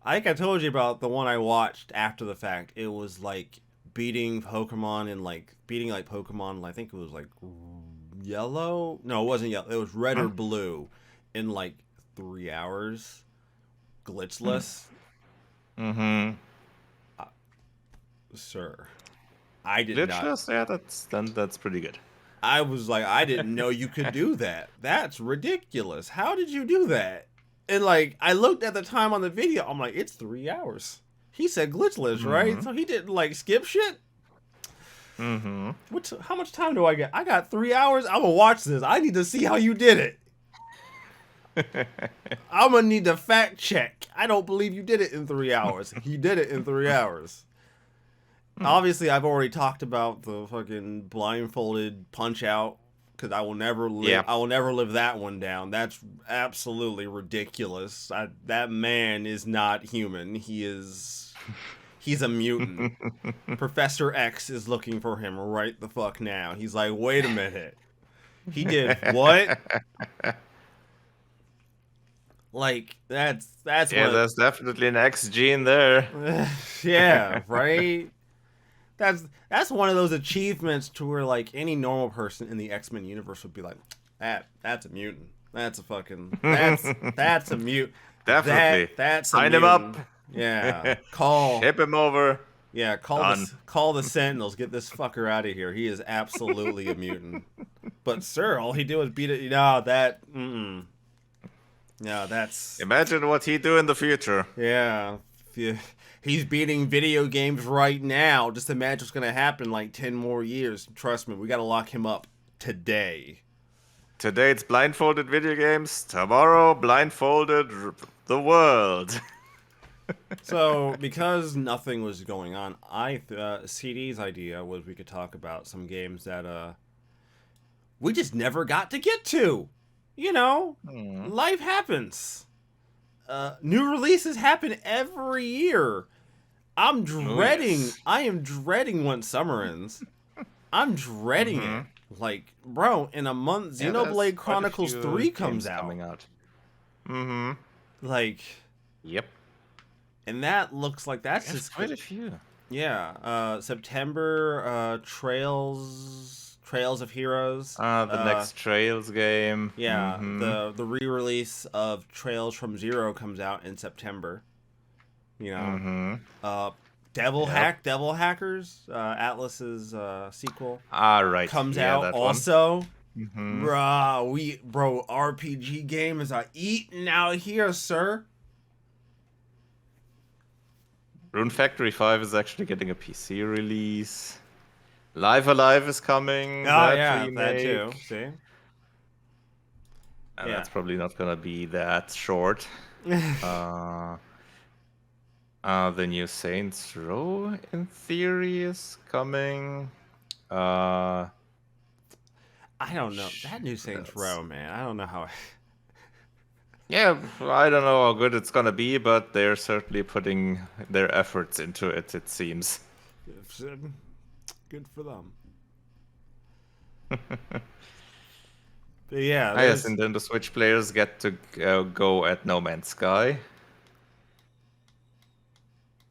I think I told you about the one I watched after the fact. It was like beating Pokemon and like Pokemon. I think it was like yellow. No, it wasn't yellow. It was red or blue in like 3 hours, glitchless. Sir, I did glitchless? Yeah, that's pretty good. I was like, I didn't know you could do that. That's ridiculous. How did you do that? And like, I looked at the time on the video. I'm like, it's 3 hours. He said glitchless, right? So he didn't like skip shit. How much time do I get? I got 3 hours. I'm gonna watch this. I need to see how you did it. I'm gonna need to fact check. I don't believe you did it in 3 hours. He did it in 3 hours. Obviously, I've already talked about the fucking blindfolded punch out because I will never live. Yeah. I will never live that one down. That's absolutely ridiculous. That man is not human. He's a mutant. Professor X is looking for him right the fuck now. He's like, wait a minute. He did what? Like that's there's definitely an X gene there. Yeah, right. That's one of those achievements to where like any normal person in the X-Men universe would be like, that's a mutant. That's a fucking that's a mutant. Definitely. That's sign him up. Yeah. Ship him over. Yeah, call the Sentinels. Get this fucker out of here. He is absolutely a mutant. But sir, all he did was beat it. No, that's... Imagine what he'd do in the future. Yeah. He's beating video games right now. Just imagine what's going to happen in like 10 more years. Trust me, we got to lock him up today. Today it's blindfolded video games. Tomorrow, blindfolded the world. So, because nothing was going on, CD's idea was we could talk about some games that we just never got to get to. You know, life happens. New releases happen every year. I'm dreading. Yes. I am dreading when summer ends. I'm dreading it. Like, bro, in a month, Xenoblade Chronicles 3 comes out. Coming out. Like, Yep. and that looks like that's There's just quite a few. Yeah. September. Trails of Heroes. The next Trails game. Yeah. The re-release of Trails from Zero comes out in September. You know. Devil Hackers, Atlas's sequel. Right. Comes yeah, out that also. Bro, RPG game is eating out here, sir. Rune Factory 5 is actually getting a PC release. Live Alive is coming. That too. See? And that's probably not gonna be that short. The new Saints Row, in theory, is coming. I don't know. That new Saints Row, man. I don't know how. Yeah, I don't know how good it's gonna be, but they're certainly putting their efforts into it, it seems. Good for them. But yeah, I guess Nintendo Switch players get to go at No Man's Sky.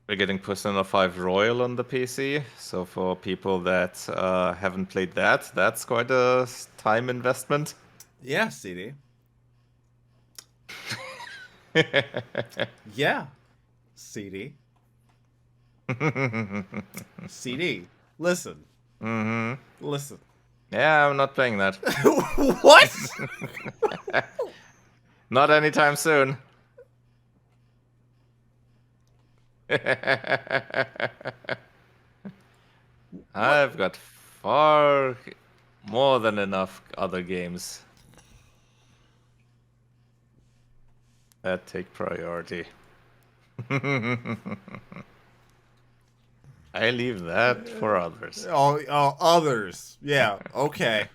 We're getting Persona 5 Royal on the PC, so for people that haven't played that, that's quite a time investment. Yeah, CD. Yeah, CD. CD. Listen. Listen. Yeah, I'm not playing that. What? Not anytime soon. I've got far more than enough other games that take priority. I leave that for others. Oh, others. Yeah. Okay.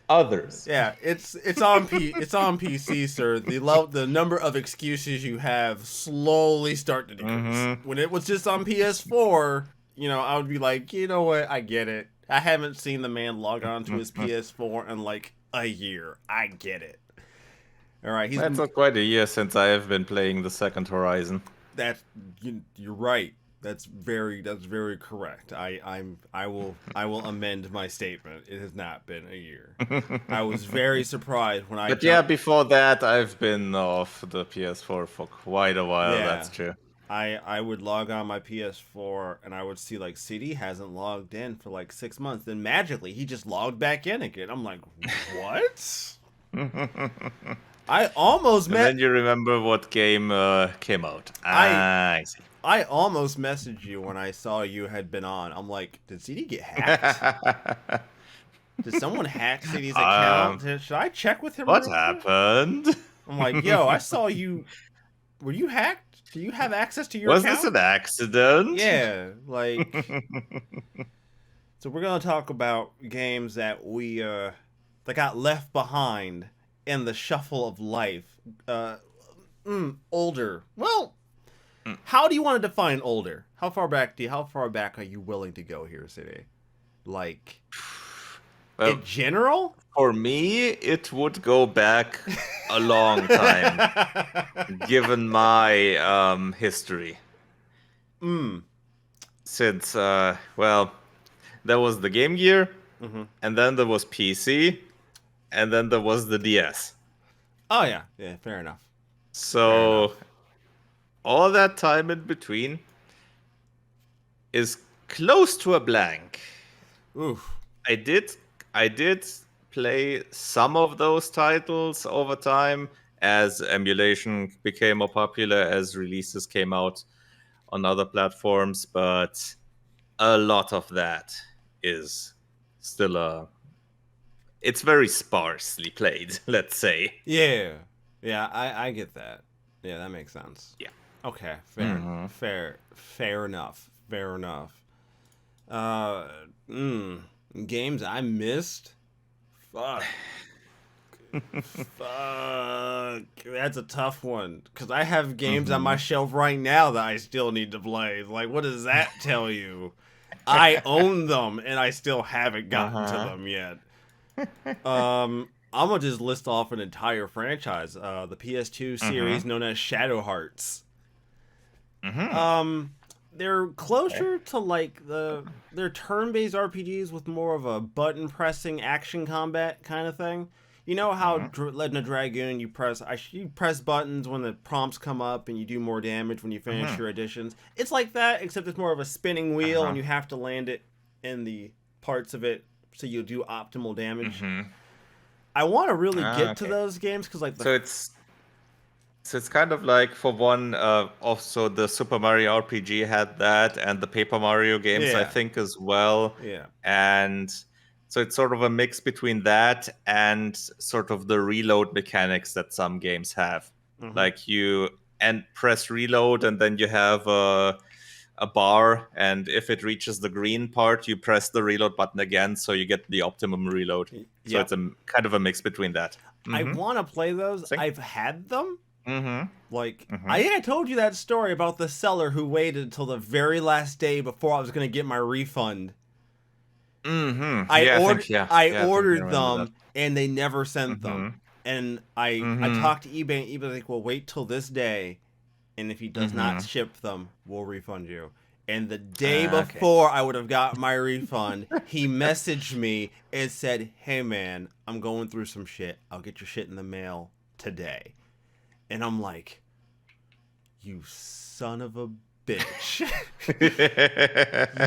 Others. Yeah, it's on PC, sir. The number of excuses you have slowly start to decrease. When it was just on PS4, you know, I would be like, you know what, I get it. I haven't seen the man log on to his PS4 in like a year. I get it. All right, That's not quite a year since I have been playing the second Horizon. You're right. That's very correct. I will amend my statement. It has not been a year. I was very surprised when But yeah, before that I've been off the PS4 for quite a while. Yeah. That's true. I would log on my PS4 and I would see like CD hasn't logged in for like 6 months. Then magically he just logged back in again. I'm like, what? I almost And then you remember what game came out. I see. I almost messaged you when I saw you had been on. I'm like, did CD get hacked? Did someone hack CD's account? Should I check with him? What happened? I'm like, yo, I saw you. Were you hacked? Do you have access to your account? Was this an accident? Yeah, like. So we're gonna talk about games that that got left behind in the shuffle of life. Older. Well, how do you want to define older? How far back are you willing to go here, City? Like, in general? For me, it would go back a long time, given my history. Since, well, there was the Game Gear, and then there was PC, and then there was the DS. Oh, yeah, fair enough. So, all that time in between is close to a blank. Oof. I did play some of those titles over time as emulation became more popular, as releases came out on other platforms, but a lot of that is still it's very sparsely played, let's say. Yeah. Yeah, I get that. Yeah, that makes sense. Yeah. Okay, Hmm. fair enough. Fair enough. Uh, mm, games I missed. Fuck. Fuck. That's a tough one. Because I have games on my Hmm. shelf right now that I still need to play. Like, what does that tell you? I own them and I still haven't gotten to Uh-huh. them yet. I'm gonna just list off an entire franchise. The PS2 Hmm. series known as Shadow Hearts. Hmm. Um, they're Okay. closer to like they're turn-based RPGs with more of a button pressing action combat kind of thing. You know how Hmm. Legend of Dragoon, you press buttons when the prompts come up and you do more damage when you finish Hmm. your additions. It's like that, except it's more of a spinning wheel and Uh-huh. you have to land it in the parts of it so you do optimal damage. Hmm. I want to really Ah, get to okay. those games because like the So it's kind of like, for one, also the Super Mario RPG had that, and the Paper Mario games, I yeah think, as well. yeah And so it's sort of a mix between that and sort of the reload mechanics that some games have. hmm Like, you and press reload, and then you have a bar, and if it reaches the green part, you press the reload button again, so you get the optimum reload. So yep. it's a kind of a mix between that. I Mm-hmm. want to play those. Sing. I've had them. Mm-hmm. Like Mm-hmm. I think I told you that story about the seller who waited until the very last day before I was going to get my refund. Mm-hmm. Yeah, I think, yeah. I Yeah, I think I ordered remember that. them and they never sent them. Mm-hmm. And I Mm-hmm. talked to eBay and eBay was like, "Well, wait till this day and if he does not Mm-hmm. ship them, we'll refund you." And the day Okay. before I would have got my refund, he messaged me and said, "Hey man, I'm going through some shit. I'll get your shit in the mail today." And I'm like, "You son of a bitch."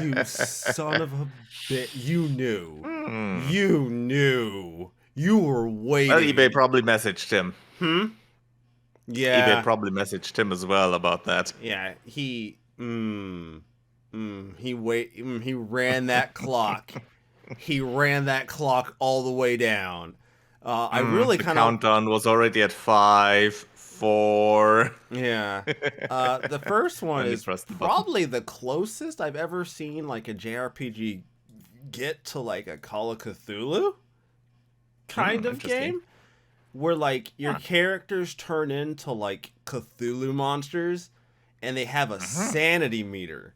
You son of a bitch. You knew. Hmm. You knew. You were Well, eBay waiting. probably messaged him. Hmm? eBay Yeah. probably messaged him as well about that. Yeah. He ran that clock. He ran that clock all the way down. I really The kind of, countdown was already at 5, 4. yeah. The first one Then you is pressed the button. probably the closest I've ever seen like a JRPG get to like a Call of Cthulhu kind of Interesting. game where like your Huh. characters turn into like Cthulhu monsters and they have a Mm-hmm. sanity meter.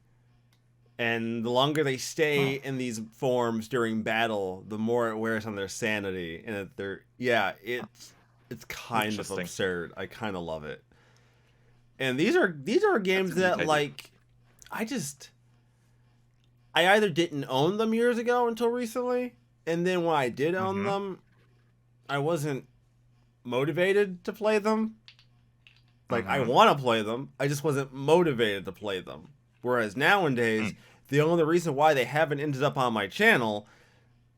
And the longer they stay Hmm. in these forms during battle, the more it wears on their sanity. And they're yeah, it's kind of Interesting. absurd. I kind of love it. And these are That's games a neat that idea. like I just I either didn't own them years ago until recently, and then when I did own Mm-hmm. them, I wasn't motivated to play them. Like I Mm-hmm. want to play them, I just wasn't motivated to play them. Whereas nowadays, the only reason why they haven't ended up on my channel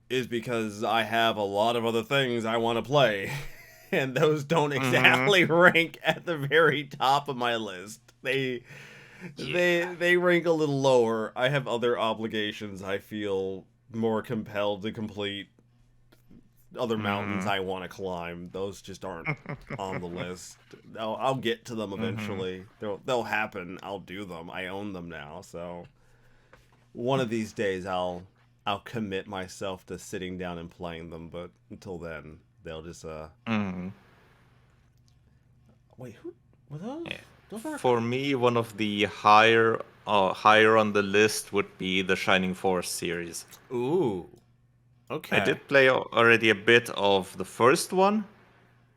is because I have a lot of other things I want to play. And those don't Mm-hmm. exactly rank at the very top of my list. Yeah. They rank a little lower. I have other obligations I feel more compelled to complete, other mountains Mm-hmm. I want to climb. Those just aren't on the list. I'll get to them Mm-hmm. eventually. They'll happen. I'll do them. I own them now. So one of these days I'll commit myself to sitting down and playing them. But until then, they'll just Mm-hmm. wait. Who were those? Yeah. Those are For me, one of the higher on the list would be the Shining Force series. ooh. I Okay. did play already a bit of the first one,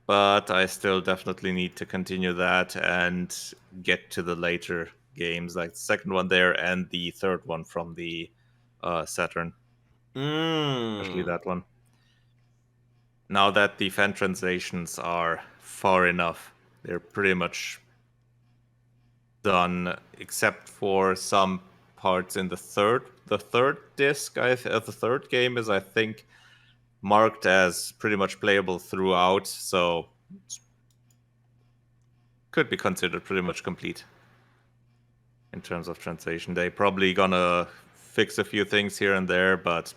but I still definitely need to continue that and get to the later games, like the second one there and the third one from the Saturn, especially Mmm. that one. Now that the fan translations are far enough, they're pretty much done, except for some parts in the third. The third disc, the third game is, I think, marked as pretty much playable throughout, so could be considered pretty much complete in terms of translation. They probably gonna fix a few things here and there, but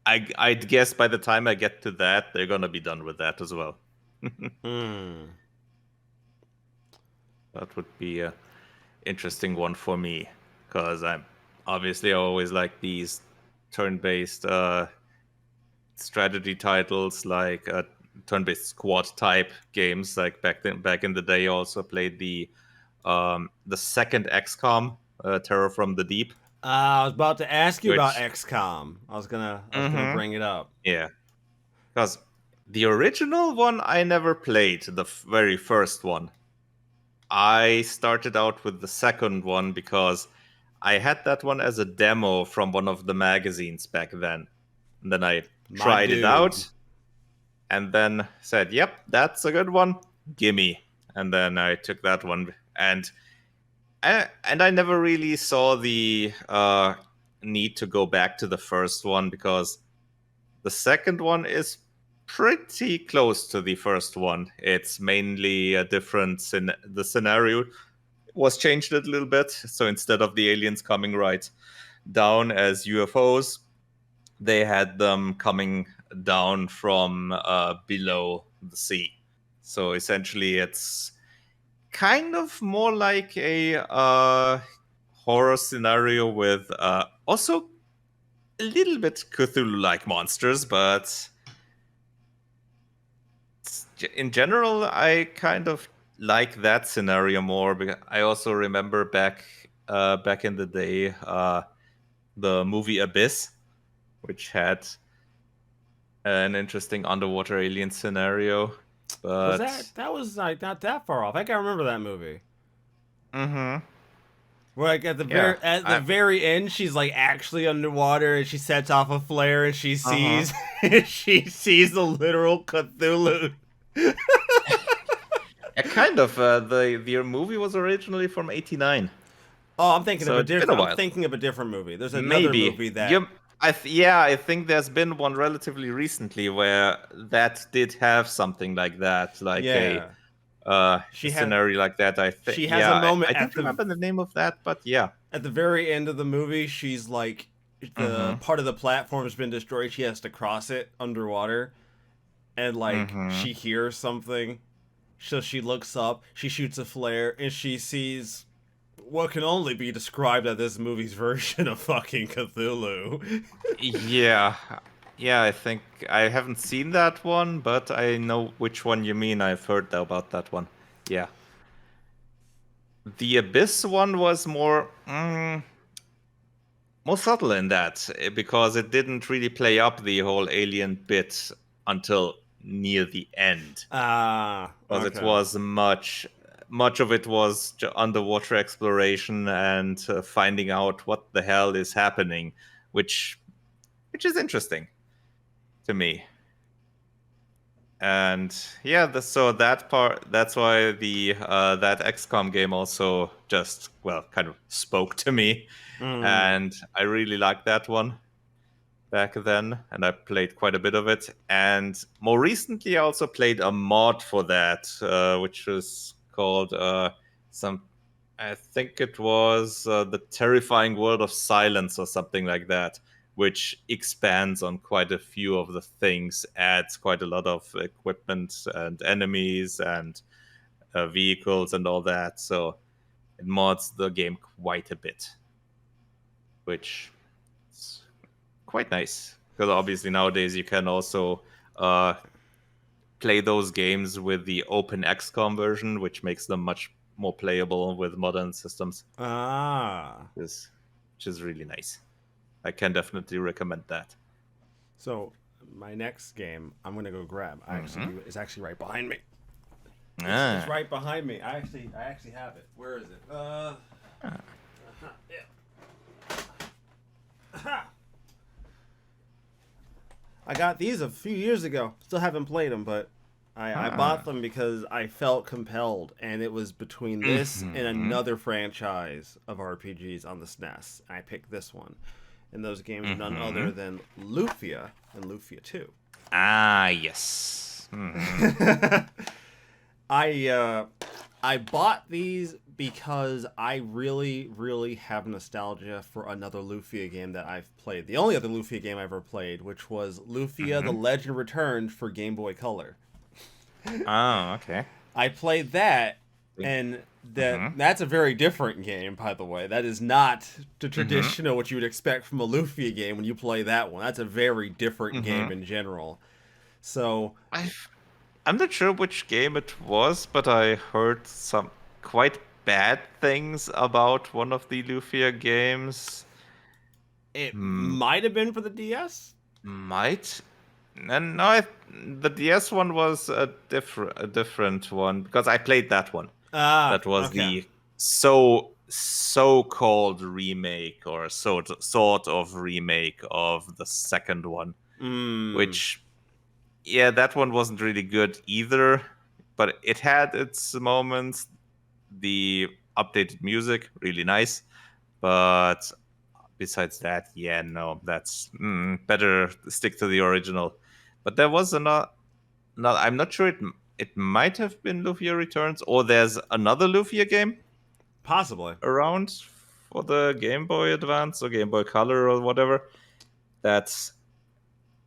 I'd guess by the time I get to that, they're gonna be done with that as well. Hmm. That would be a interesting one for me, because I always like these turn-based strategy titles, like turn-based squad type games. Like back in the day, I also played the second XCOM, Terror from the Deep, I was about to ask you about which XCOM. I was gonna hmm bring it up. yeah, because the original one I never played, the very first one. I started out with the second one because I had that one as a demo from one of the magazines back then. And then I My tried it dude. out and then said, "Yep, that's a good one. Gimme." And then I took that one, and I never really saw the need to go back to the first one, because the second one is pretty close to the first one. It's mainly a different the scenario was changed a little bit. So instead of the aliens coming right down as UFOs, they had them coming down from below the sea. So essentially, it's kind of more like a horror scenario with also a little bit Cthulhu-like monsters, but in general, I kind of like that scenario more, because I also remember back in the day, the movie Abyss, which had an interesting underwater alien scenario. Was But that was like not that far off? I can remember that movie. mm-hmm, Where like yeah, at the I very end, she's like actually underwater and she sets off a flare and she uh-huh. sees she sees the literal Cthulhu. Yeah, kind of. The movie was originally from '89, Oh, I'm thinking of so a it's been a different. I'm while. thinking of a different movie. There's another Maybe. movie that. You, yeah, I think there's been one relatively recently where that did have something like that, like Yeah, a she has scenario like that. I think. she has Yeah, a moment I don't remember the name of that, but yeah. at the very end of the movie. She's like the Mm-hmm. part of the platform has been destroyed. She has to cross it underwater, and like Mm-hmm. she hears something. So she looks up. She shoots a flare, and she sees what can only be described as this movie's version of fucking Cthulhu. Yeah. Yeah, I think I haven't seen that one, but I know which one you mean. I've heard about that one. Yeah. The Abyss one was more subtle in that, because it didn't really play up the whole alien bit until near the end, Ah, because it okay. was much of it was underwater exploration and finding out what the hell is happening, which is interesting to me. And yeah, so that part, that's why the that XCOM game also just, well, kind of spoke to me, Mm. and I really liked that one back then, and I played quite a bit of it. And more recently, I also played a mod for that, which was called some. I think it was the Terrifying World of Silence or something like that, which expands on quite a few of the things, adds quite a lot of equipment and enemies and vehicles and all that. So it mods the game quite a bit, which is quite nice, because obviously nowadays you can also uh, play those games with the open XCOM version, which makes them much more playable with modern systems, Ah. is which is really nice. I can definitely recommend that. So my next game, I'm gonna go grab. Hmm. It's actually right behind me. It's Ah. right behind me. I actually have it. Where is it? Yeah. I got these a few years ago. Still haven't played them, but I bought Ah. them because I felt compelled, and it was between this and Hmm. another franchise of RPGs on the SNES. I picked this one, and those games are none Hmm. other than Lufia and Lufia 2. Ah, yes. Hmm. I I bought these because I really, really have nostalgia for another Lufia game that I've played. The only other Lufia game I ever played, which was Lufia: The Mm-hmm. Legend Returned for Game Boy Color. Oh, okay. I played that, and Mm-hmm. that's a very different game, by the way. That is not the Mm-hmm. traditional what you would expect from a Lufia game when you play that one. That's a very different game Mm-hmm. in general. So, I'm not sure which game it was, but I heard some quite bad things about one of the Lufia games. it Hmm, might have been for the DS. might. And no, the DS one was a different one because I played that one. Ah, That was okay. the so-called remake or sort of remake of the second one, Mm, which yeah, that one wasn't really good either, but it had its moments. The updated music, really nice, but besides that, yeah, no, that's better stick to the original. But there was another. No, I'm not sure. It might have been Lufia Returns, or there's another Lufia game possibly. around for the Game Boy Advance or Game Boy Color or whatever that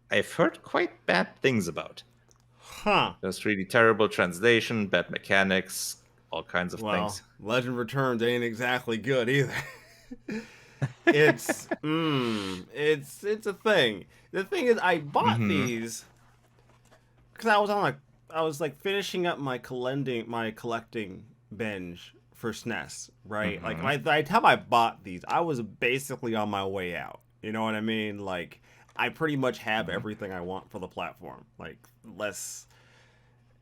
I've heard quite bad things about. Huh. There's really terrible translation, bad mechanics, all kinds of Well, things. Legend Returns ain't exactly good either. It's a thing. The thing is, I bought Mm-hmm. these because I was on like I was like finishing up my collecting binge for SNES, right? Like Mm-hmm. by the time I bought these, I was basically on my way out. You know what I mean? Like I pretty much have Mm-hmm. everything I want for the platform. Like less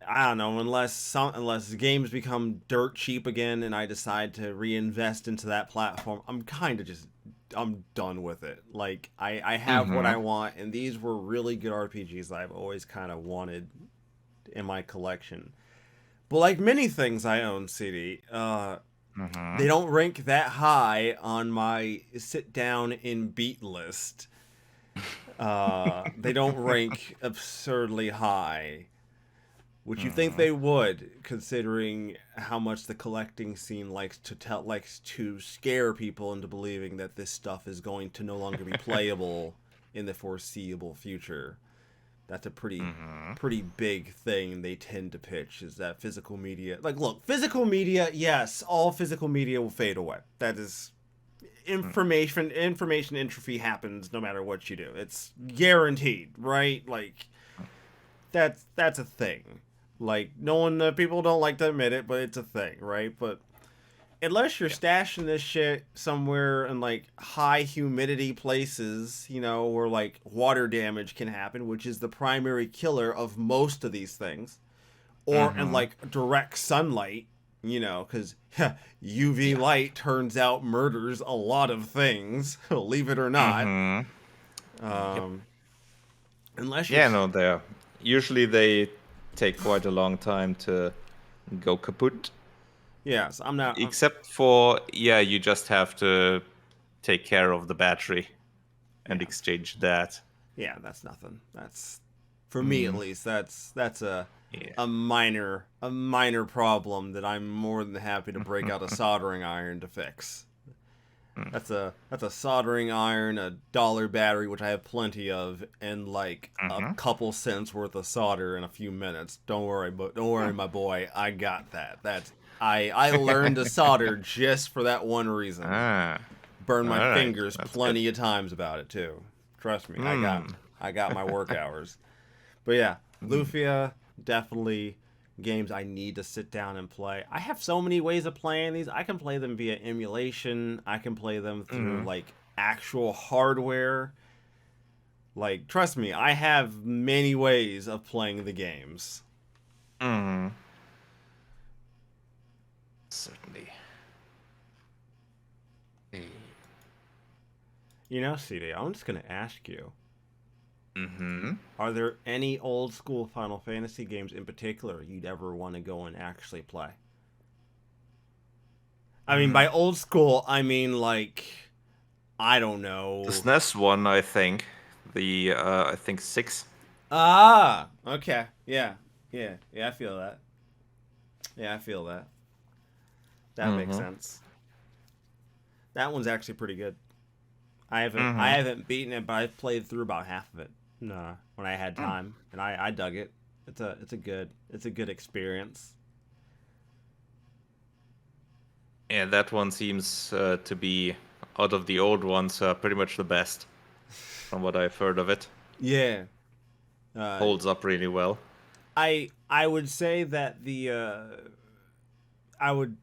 I don't know, unless games become dirt cheap again and I decide to reinvest into that platform, I'm kind of just I'm done with it. Like I have what I Mm-hmm. want, and these were really good RPGs that I've always kind of wanted in my collection. But like many things I own, CD, Mm-hmm. they don't rank that high on my sit down and beat list. They don't rank absurdly high, which you think Mm-hmm. they would, considering how much the collecting scene likes to scare people into believing that this stuff is going to no longer be playable in the foreseeable future. That's a pretty Mm-hmm. pretty big thing they tend to pitch is that physical media, like, look, physical media, yes, all physical media will fade away. That is information entropy happens no matter what you do. It's guaranteed, right? Like that's a thing. Like no one, people don't like to admit it, but it's a thing, right? But unless you're Yeah. stashing this shit somewhere in like high humidity places, where like water damage can happen, which is the primary killer of most of these things, or in Mm-hmm. like direct sunlight, because UV Yeah. light turns out murders a lot of things, believe it or not. Mm-hmm. Yep. Um, unless you're, Yeah, no, usually they take quite a long time to go kaput. yes, I'm not. Except for, yeah, you just have to take care of the battery and Yeah, exchange that. yeah, that's nothing. That's for me at Mm, least. That's yeah. a minor problem that I'm more than happy to break out a soldering iron to fix. That's a soldering iron, a dollar battery, which I have plenty of, and like a Mm-hmm. couple cents worth of solder in a few minutes. Don't worry, my boy. I got that. I learned to solder just for that one reason. Ah, Burned all my right. fingers That's good. plenty of times about it too. Trust me, I got Hmm. I got my work hours. But yeah, Hmm. Lufia, definitely games I need to sit down and play. I have so many ways of playing these. I can play them via emulation. I can play them through Hmm. like actual hardware. Like, trust me, I have many ways of playing the games. Hmm. Certainly. CD, I'm just gonna ask you: Mm-hmm. are there any old school Final Fantasy games in particular you'd ever want to go and actually play? I mean, Mm. by old school, I mean like I don't The know. SNES one, I think. I think six. Ah, okay. Yeah. Yeah. Yeah, I feel that. Yeah, I feel that. That makes sense. That one's actually pretty good. I Mm-hmm. haven't beaten it, but I've played through about half of it. When I had time, and I dug it. It's a good experience. Yeah, that one seems to be, out of the old ones, pretty much the best, from what I've heard of it. Yeah. Uh, Holds up really well. I would say that I would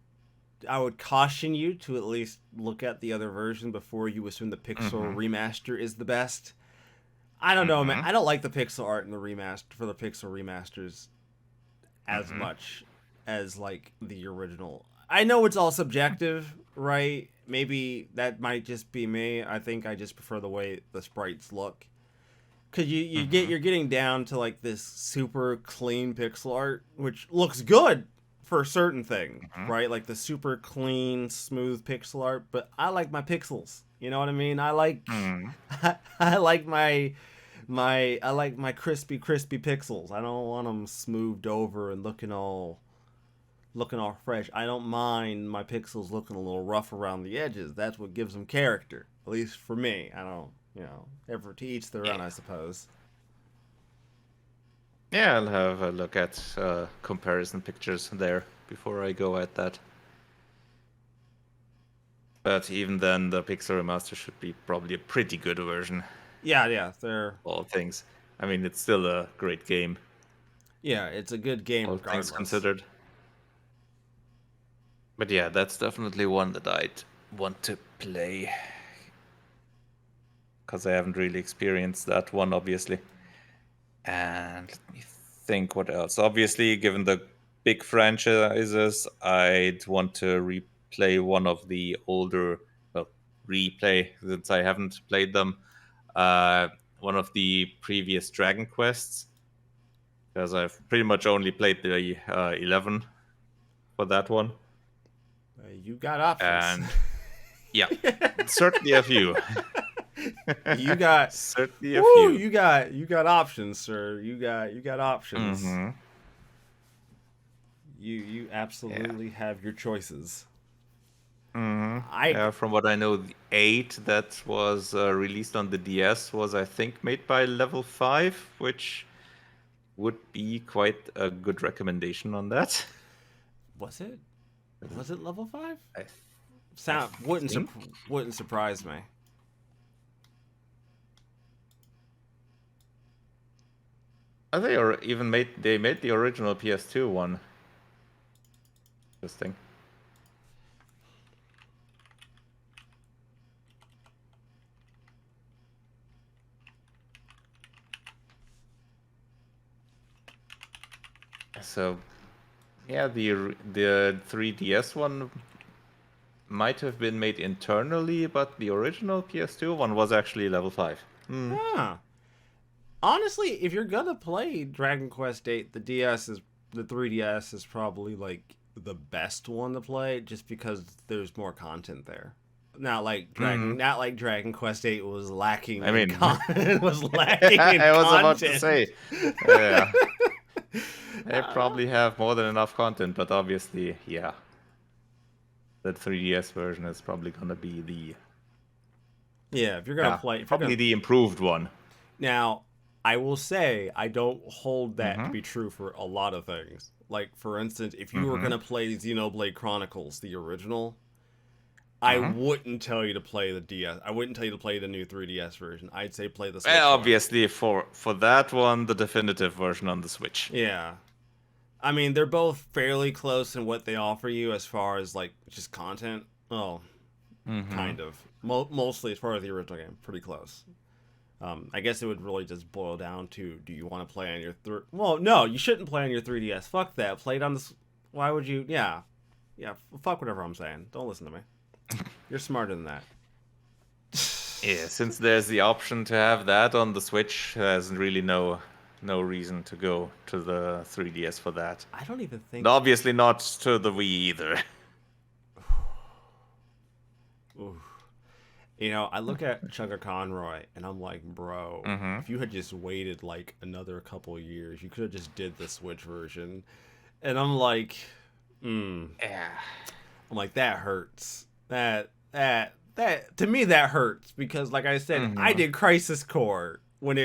I would caution you to at least look at the other version before you assume the Pixel Mm-hmm. remaster is the best. I don't know, man. Mm-hmm. I don't like the pixel art in the remaster for the Pixel remasters as Mm-hmm. much as like the original. I know it's all subjective, right? Maybe that might just be me. I think I just prefer the way the sprites look. Cause Mm-hmm. you're getting down to like this super clean pixel art, which looks good for certain things, Mm-hmm. right? Like the super clean, smooth pixel art. But I like my pixels. You know what I mean? I like Mm-hmm. I like I like my crispy pixels. I don't want them smoothed over and looking all fresh. I don't mind my pixels looking a little rough around the edges. That's what gives them character. At least for me. I don't, ever to each their own, I suppose. Yeah, I'll have a look at comparison pictures there before I go at that. But even then, the Pixel Remaster should be probably a pretty good version, Yeah, they're all things. I mean, it's still a great game, yeah, it's a good game all things regardless. considered. But yeah, that's definitely one that I'd want to play, because I haven't really experienced that one, obviously. And let me think what else. Obviously, given the big franchises, I'd want to replay one of the older, well, replay since I haven't played them. Uh, One of the previous Dragon Quests, because I've pretty much only played the 11 for that one. You got options. And yeah, certainly a few. you got Certainly a woo, few. you got options, sir. You got options. Mm-hmm. You Yeah. absolutely have your choices. Mm-hmm. I From what I know, the 8 that was released on the DS was, I think, made by Level 5, which would be quite a good recommendation on that. was it was it level 5? I, I Sound think. wouldn't surprise me. They or even made the original PS2 one. Interesting. So yeah, the 3DS one might have been made internally, but the original PS2 one was actually level 5. Hmm. Huh. Honestly, if you're gonna play Dragon Quest 8, the 3DS is probably like the best one to play, just because there's more content there. Hmm. Not like Dragon Quest 8 was lacking I in mean, was lacking in I was about to content. say, yeah, they Uh, probably have more than enough content, but obviously, yeah, the 3DS version is probably gonna be yeah, if you're probably gonna the improved one. now, I will say I don't hold that to Mm-hmm. be true for a lot of things. Like for instance, if you were Mm-hmm. gonna play Xenoblade Chronicles, the original, I Mm-hmm. wouldn't tell you to play the DS. I wouldn't tell you to play the new 3DS version. I'd say play the Well, Switch one. obviously, for that one, the definitive version on the Switch. Yeah. I mean, they're both fairly close in what they offer you as far as like just content. Oh, Mm-hmm. kind of. Mostly as far as the original game, pretty close. I guess it would really just boil down to: do you want to play on your Well, no, you shouldn't play on your 3DS. Fuck that. Play it on this. Why would you? Yeah, yeah. Fuck whatever I'm saying. Don't listen to me. You're smarter than that. Yeah, since there's the option to have that on the Switch, there's really no reason to go to the 3DS for that. I don't even And think. obviously not to the Wii either. Oof. I look at Chugga Conroy and I'm like, bro, Mm-hmm. if you had just waited like another couple of years, you could have just did the Switch version. And I'm like, hmm. Yeah. I'm like, that hurts. That to me that hurts because, like I said, I Mm-hmm. did Crisis Core when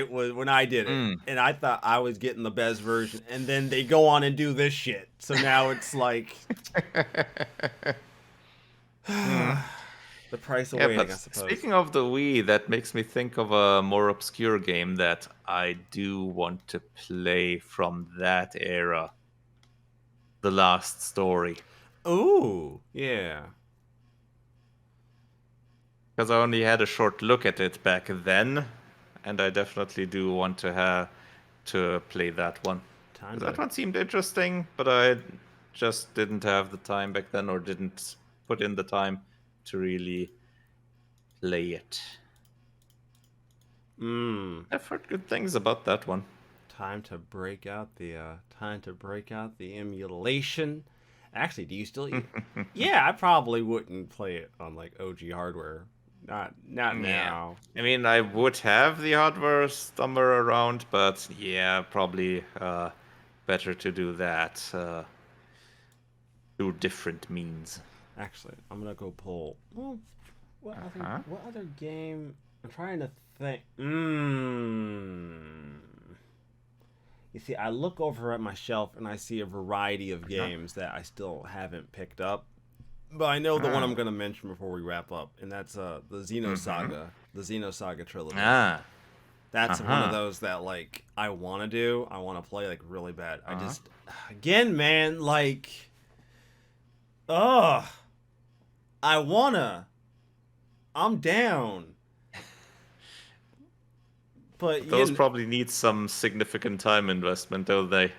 I did it, Mm. and I thought I was getting the best version, and then they go on and do this shit. So now it's like Mm. the price of Yeah, waiting, but I suppose. speaking of the Wii, that makes me think of a more obscure game that I do want to play from that era. The Last Story. Ooh, yeah. Because I only had a short look at it back then, and I definitely do want to have to play that one. Time 'Cause that to one seemed interesting, but I just didn't have the time back then, or didn't put in the time to really play it. mmm. I've heard good things about that one. Time to break out the emulation. Actually, do you still? Yeah, I probably wouldn't play it on like OG hardware. Not Yeah. now. I mean, I would have the hardware somewhere around, but yeah, probably better to do that through different means. Actually, I'm gonna go pull. Well, Uh-huh. what other game? I'm trying to think. Mmm. You see, I look over at my shelf and I see a variety of Uh-huh. games that I still haven't picked up. But I know the one I'm Ah. gonna mention before we wrap up, and that's Mm-hmm. The Xenosaga trilogy. Ah. That's one of Uh-huh. those that like I want to do. I want to play like really bad. I Uh-huh. just again, man, like, ugh, I wanna. I'm down, but But those probably need some significant time investment, don't they?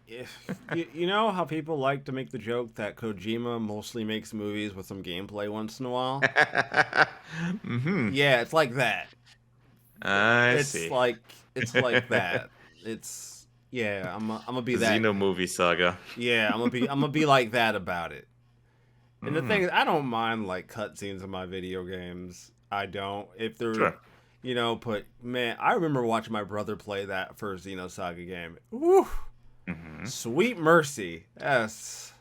if you know how people like to make the joke that Kojima mostly makes movies with some gameplay once in a while. Mm-hmm. Yeah, it's like that. I It's see. like it's like that. It's yeah. I'm gonna be that. Xeno movie saga. Yeah, I'm gonna be like that about it. And the thing Mm. is, I don't mind like cutscenes in my video games. I don't. If they're, Sure. but man, I remember watching my brother play that first Xenosaga game. Woo! Mm-hmm. Sweet mercy. Yes.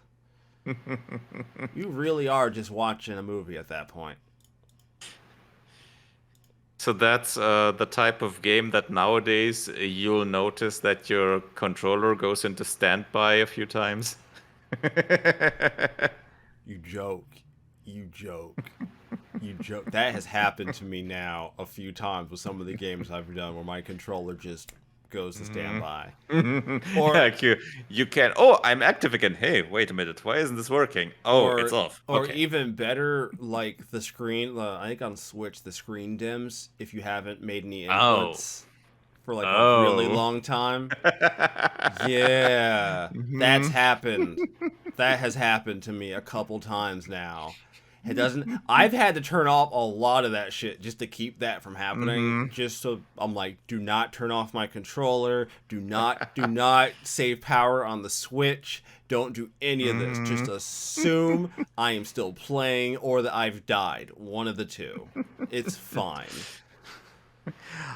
You really are just watching a movie at that point. So that's the type of game that nowadays you'll notice that your controller goes into standby a few times. You joke. You joke. You joke. That has happened to me now a few times with some of the games I've done where my controller just goes to Mhm. standby. Or Like you can. Oh, I'm active again. Hey, wait a minute. Why isn't this working? Oh, it's or off. or Okay. even better, like the screen. I think on Switch the screen dims if you haven't made any Oh. inputs for like a really Oh. long time. Yeah, that's Hmm. happened. That has happened to me a couple times now. It doesn't. I've had to turn off a lot of that shit just to keep that from happening. Hmm. Just so I'm like, do not turn off my controller. Do not save power on the Switch. Don't do any of this. Just Hmm. assume I am still playing or that I've died. One of the two. It's fine.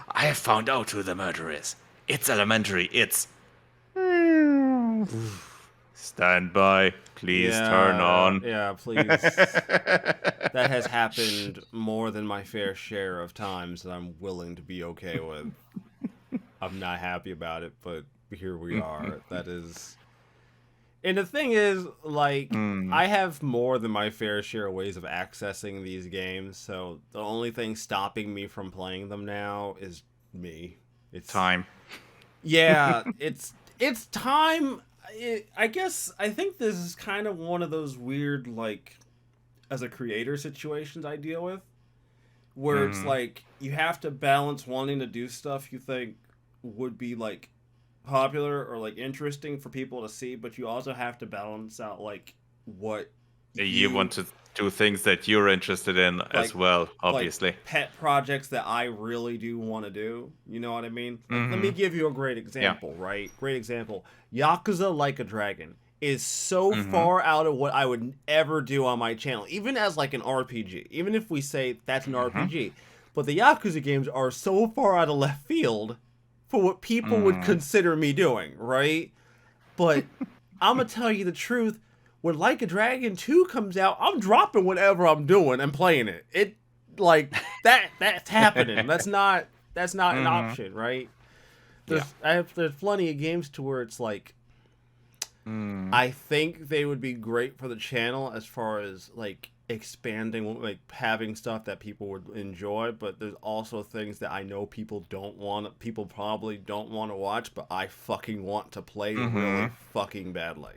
I have found out who the murderer is. It's elementary. It's stand by. Please turn Yeah, on. yeah, please. That has happened more than my fair share of times that I'm willing to be okay with. I'm not happy about it, but here we are. That is. And the thing is, like, Hmm. I have more than my fair share of ways of accessing these games, so the only thing stopping me from playing them now is me. It's Time. yeah, it's time. I guess I think this is kind of one of those weird like as a creator situations I deal with where it's Hmm. like you have to balance wanting to do stuff you think would be like popular or like interesting for people to see, but you also have to balance out like what You you want to do things that you're interested in as like well, like obviously. pet projects that I really do want to do. You know what I mean? Like let me Hmm. give you a great Yeah. example, right? Great example. Yakuza Like a Dragon is so Hmm. far out of what I would ever do on my channel, even as like an RPG. Even if we say that's an Hmm. RPG, but the Yakuza games are so far out of left field for what people would Hmm. consider me doing, right? But I'm gonna tell you the truth. when Like a Dragon 2 comes out, I'm dropping whatever I'm doing and playing it. It like that's happening. That's not an Mm-hmm. option, right? Yeah. There's plenty of games to where it's like Mm. I think they would be great for the channel as far as like expanding, like having stuff that people would enjoy. But there's also things that I know people probably don't want to watch, but I fucking want to play really Mm-hmm. fucking badly.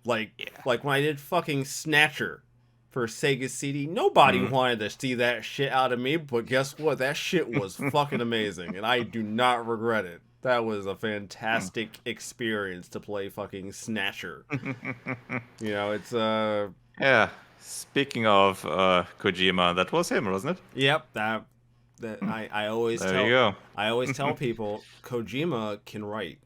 Like Yeah. like when I did fucking Snatcher for Sega CD, nobody Mm. wanted to see that shit out of me, but guess what? That shit was fucking amazing, and I do not regret it. That was a fantastic experience to play fucking Snatcher. It's Yeah. Speaking of Kojima, that was him, wasn't it? yep, that I always There you tell go. people Kojima can write.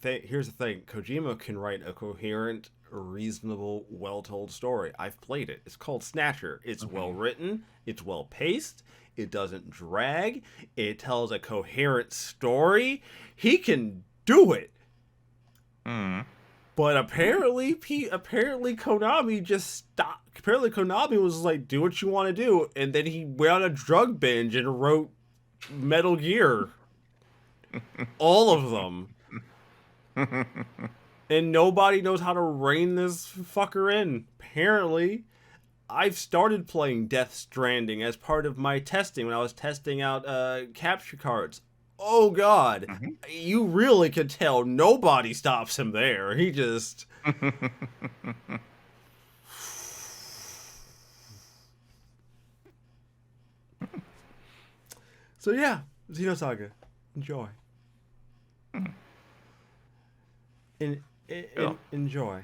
Here's the thing, Kojima can write a coherent, reasonable, well-told story. I've played it. It's called Snatcher. It's well Mhm. written, it's well paced, it doesn't drag, it tells a coherent story. He can do it. Mm. But apparently Konami just stopped. Apparently Konami was like, do what you want to do, and then he went on a drug binge and wrote Metal Gear, all of them, and nobody knows how to rein this fucker in. Apparently, I've started playing Death Stranding as part of my testing when I was testing out capture cards. Oh God, Mhm. you really could tell nobody stops him there. He just so yeah, Xenosaga, enjoy. Cool. Enjoy.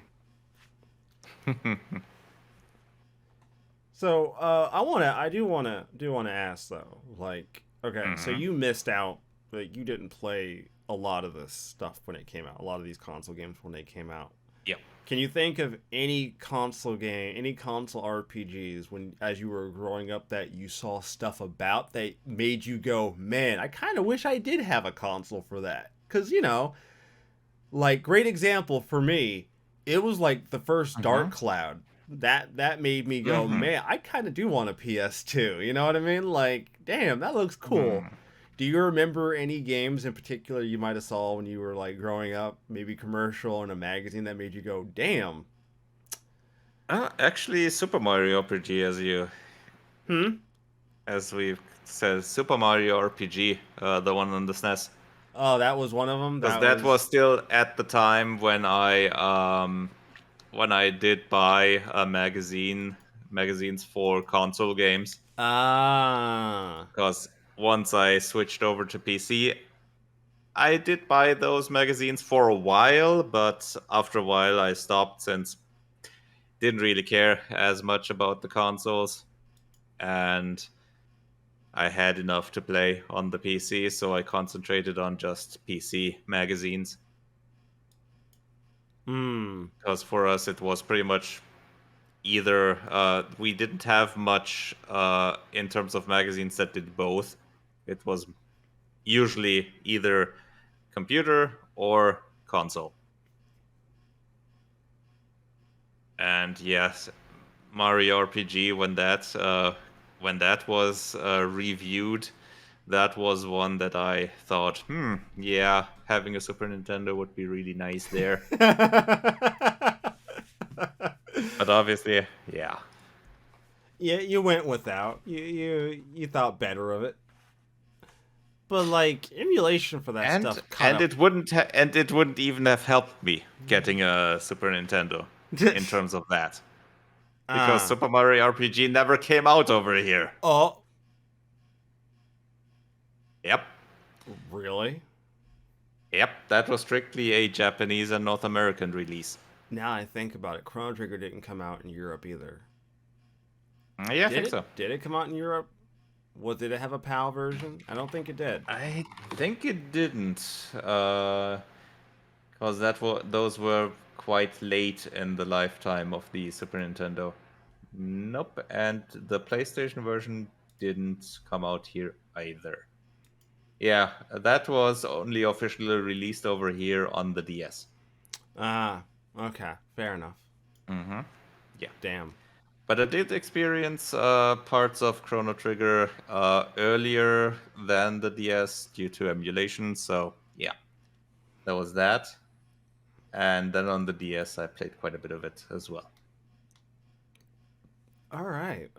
So I do wanna ask though, like, okay, so Mhm. you missed out, like you didn't play a lot of this stuff when it came out, a lot of these console games when they came out. Yep. Can you think of any console game, any console RPGs when as you were growing up that you saw stuff about that made you go, man, I kind of wish I did have a console for that? Because like great example for me, it was like the first Dark Mhm. Cloud that made me go, Mhm. man, I kind of do want a PS2. You know what I mean? Like, damn, that looks cool. Mhm. Do you remember any games in particular you might have saw when you were like growing up, maybe commercial in a magazine that made you go, damn? Actually, Super Mario RPG, Hmm. as we said, Super Mario RPG, the one on the SNES, Oh, that was one of them. because That that was was still at the time when I did buy a magazines for console games. ah. Because once I switched over to PC, I did buy those magazines for a while, but after a while I stopped since didn't really care as much about the consoles, and I had enough to play on the PC, so I concentrated on just PC magazines. Hmm. Because for us, it was pretty much either we didn't have much in terms of magazines that did both. It was usually either computer or console. And yes, Mario RPG when that was reviewed, that was one that I thought, yeah, having a Super Nintendo would be really nice there. But obviously, yeah. Yeah, you went without. You thought better of it. But like emulation for that And stuff kind and of it wouldn't even have helped me getting a Super Nintendo in terms of that. Because ah. Super Mario RPG never came out over here. Oh, Yep. really? Yep, that was strictly a Japanese and North American release. Now I think about it, Chrono Trigger didn't come out in Europe either. Yeah, I Did think it? so. Did it come out in Europe? Did it have a PAL version? I don't think it did. I think it didn't, because those were quite late in the lifetime of the Super Nintendo. Nope, and the PlayStation version didn't come out here either. Yeah, that was only officially released over here on the DS. Ah, okay, fair enough. Mm-hmm. Yeah. Damn. But I did experience parts of Chrono Trigger earlier than the DS due to emulation. So yeah, that was that. And then on the DS, I played quite a bit of it as well. All right.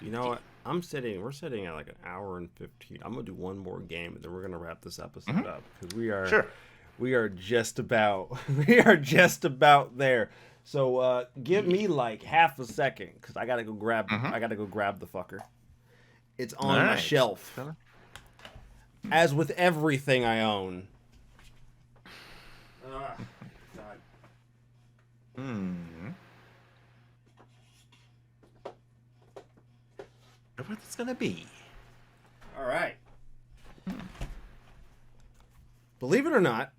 You know what? We're sitting at like an hour and 15. I'm gonna do one more game, and then we're gonna wrap this episode Mm-hmm. up because Sure. we are just about we are just about there. So give Yeah. me like half a second because Mm-hmm. I gotta go grab the fucker. It's All on my right. shelf, as with everything I own. Ah, God. Hmm. I wonder what it's gonna be. All right. Believe it or not,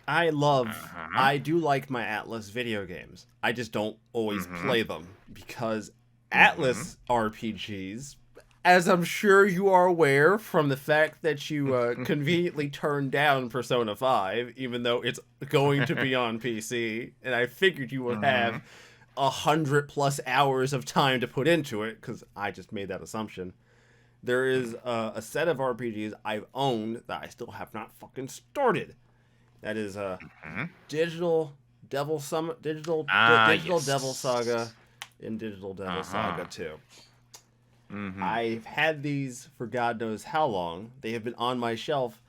Uh-huh. I do like my Atlas video games. I just don't always Mm-hmm. play them because Mm-hmm. Atlas RPGs, as I'm sure you are aware from the fact that you conveniently turned down Persona 5, even though it's going to be on PC, and I figured you would Mm-hmm. have 100+ hours of time to put into it because I just made that assumption. There is a set of RPGs I've owned that I still have not fucking started. That is Mm-hmm. Ah, Digital Devil yes. Saga and Digital Devil Saga Uh-huh. 2. Mm-hmm. I've had these for God knows how long. They have been on my shelf.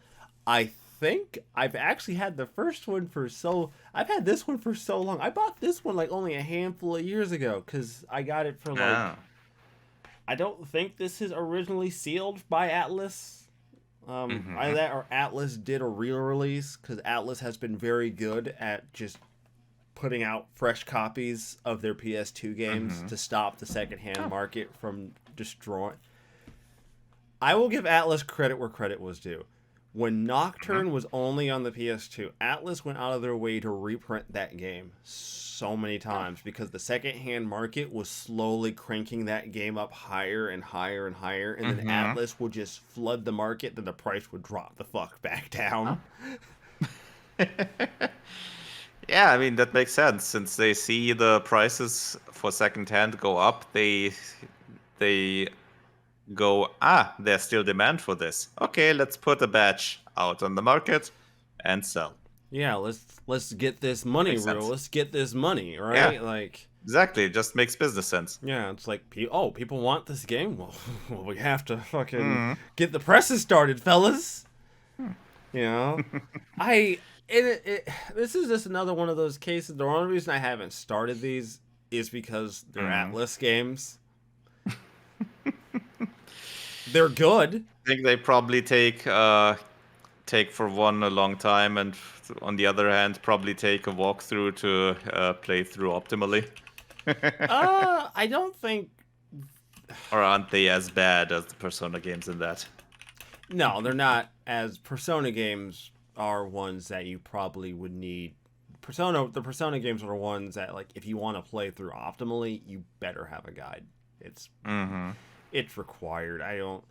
I think I've actually had the first one for so I've had this one for so long. I bought this one like only a handful of years ago cuz I got it for like Ah. I don't think this is originally sealed by Atlas. Either Mm-hmm. that or Atlas did a re-release because Atlas has been very good at just putting out fresh copies of their PS2 games Mm-hmm. to stop the secondhand Oh. market from destroying. I will give Atlas credit where credit was due. When Mm-hmm. Nocturne was only on the PS2, Atlas went out of their way to reprint that game so many Oh. times because the secondhand market was slowly cranking that game up higher and higher and higher, and then Mm-hmm. Atlas would just flood the market, then the price would drop the fuck back down. Oh. Yeah, I mean that makes sense since they see the prices for secondhand go up. They go, there's still demand for this. Okay, let's put a batch out on the market and sell. Yeah, let's get this money Makes real. sense. Let's get this money, Yeah, right? Like, exactly. It just makes business sense. yeah, it's like, oh, people want this game. Well, well, we have to fucking Mm. get the presses started, fellas. Hmm. You know, I this is just another one of those cases. The only reason I haven't started these is because they're Mm. Atlas games. They're good. I think they probably take for one a long time, and on the other hand, probably take a walkthrough to play through optimally. I don't think. Or aren't they as bad as the Persona games in that? No, they're not. As Persona games are ones that you probably would need. The Persona games are ones that, like, if you want to play through optimally, you better have a guide. It's Mm-hmm. it's required. I don't.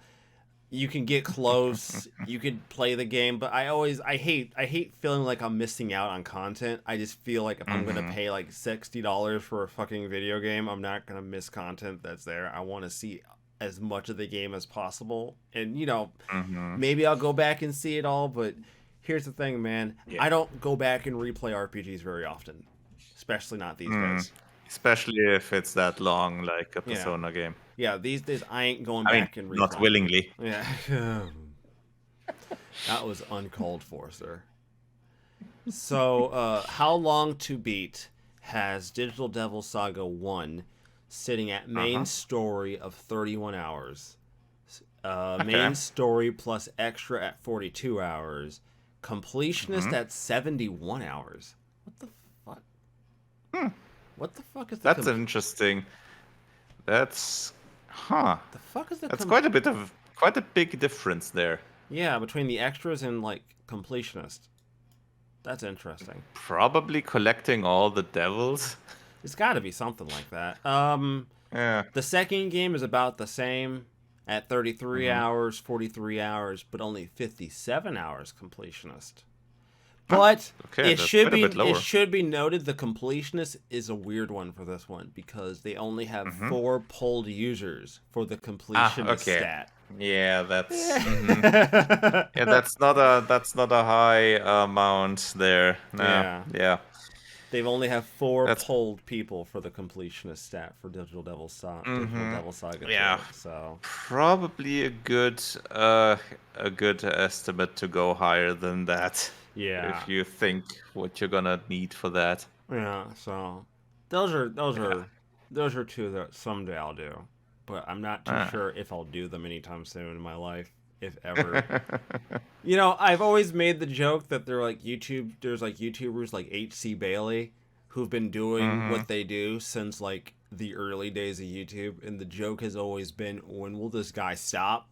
You can get close. You could play the game, but I hate feeling like I'm missing out on content. I just feel like if I'm gonna Mm-hmm. pay like $60 for a fucking video game, I'm not gonna miss content that's there. I want to see as much of the game as possible, and Mm-hmm. maybe I'll go back and see it all. But here's the thing, man. Yeah. I don't go back and replay RPGs very often, especially not these Mm. days. Especially if it's that long, like a Yeah, Persona game. yeah. These days, I ain't going I mean, back and not replaying them. willingly. Yeah. That was uncalled for, sir. So, how long to beat has Digital Devil Saga 1 sitting at main Uh-huh. story of 31 hours? Okay. Main story plus extra at 42 hours. Completionist Mm-hmm. at 71 hours. What the fuck? Hmm. What the fuck is That's interesting. That's the fuck is the That's quite a big difference there. yeah, between the extras and like completionist. That's interesting. Probably collecting all the devils. It's got to be something like that. Yeah. The second game is about the same at 33 Mm-hmm. hours, 43 hours, but only 57 hours completionist. But Okay, that's quite a bit it lower. should be noted the completionist is a weird one for this one because they only have Mm-hmm. 4 pulled users for the completionist Okay. stat. Yeah, that's Yeah. yeah, that's not a high amount there. No, Yeah. yeah, They've only have 4 that's pulled people for the completionist stat for Digital Devil Saga 2. yeah, So probably a good estimate to go higher than that yeah. if you think what you're gonna need for that. Yeah, so those Yeah. are those are 2 that someday I'll do. But I'm not too Ah. sure if I'll do them anytime soon in my life, if ever. You know, I've always made the joke that there's like YouTubers like HC Bailey who've been doing Mm-hmm. what they do since like the early days of YouTube, and the joke has always been, when will this guy stop?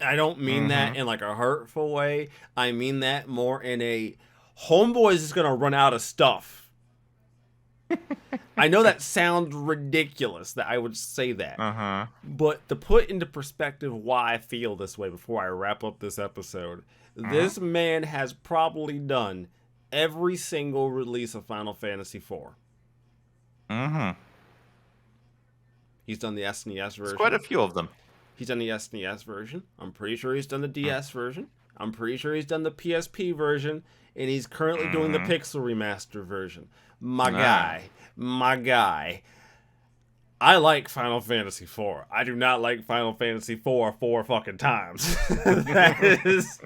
I don't mean that Mm-hmm. in like a hurtful way. I mean that more in a, homeboy is just gonna run out of stuff. I know that sounds ridiculous that I would say that, Uh-huh. but to put into perspective why I feel this way before I wrap up this episode, Uh-huh. this man has probably done every single release of Final Fantasy IV. Mm-hmm. He's done the SNES There's quite a version. few of them. He's done the SNES version. I'm pretty sure he's done the DS version. I'm pretty sure he's done the PSP version. And he's currently doing the Mm-hmm. Pixel Remaster version. My Ah. guy. My guy. I like Final Fantasy IV. I do not like Final Fantasy IV 4 fucking times. that is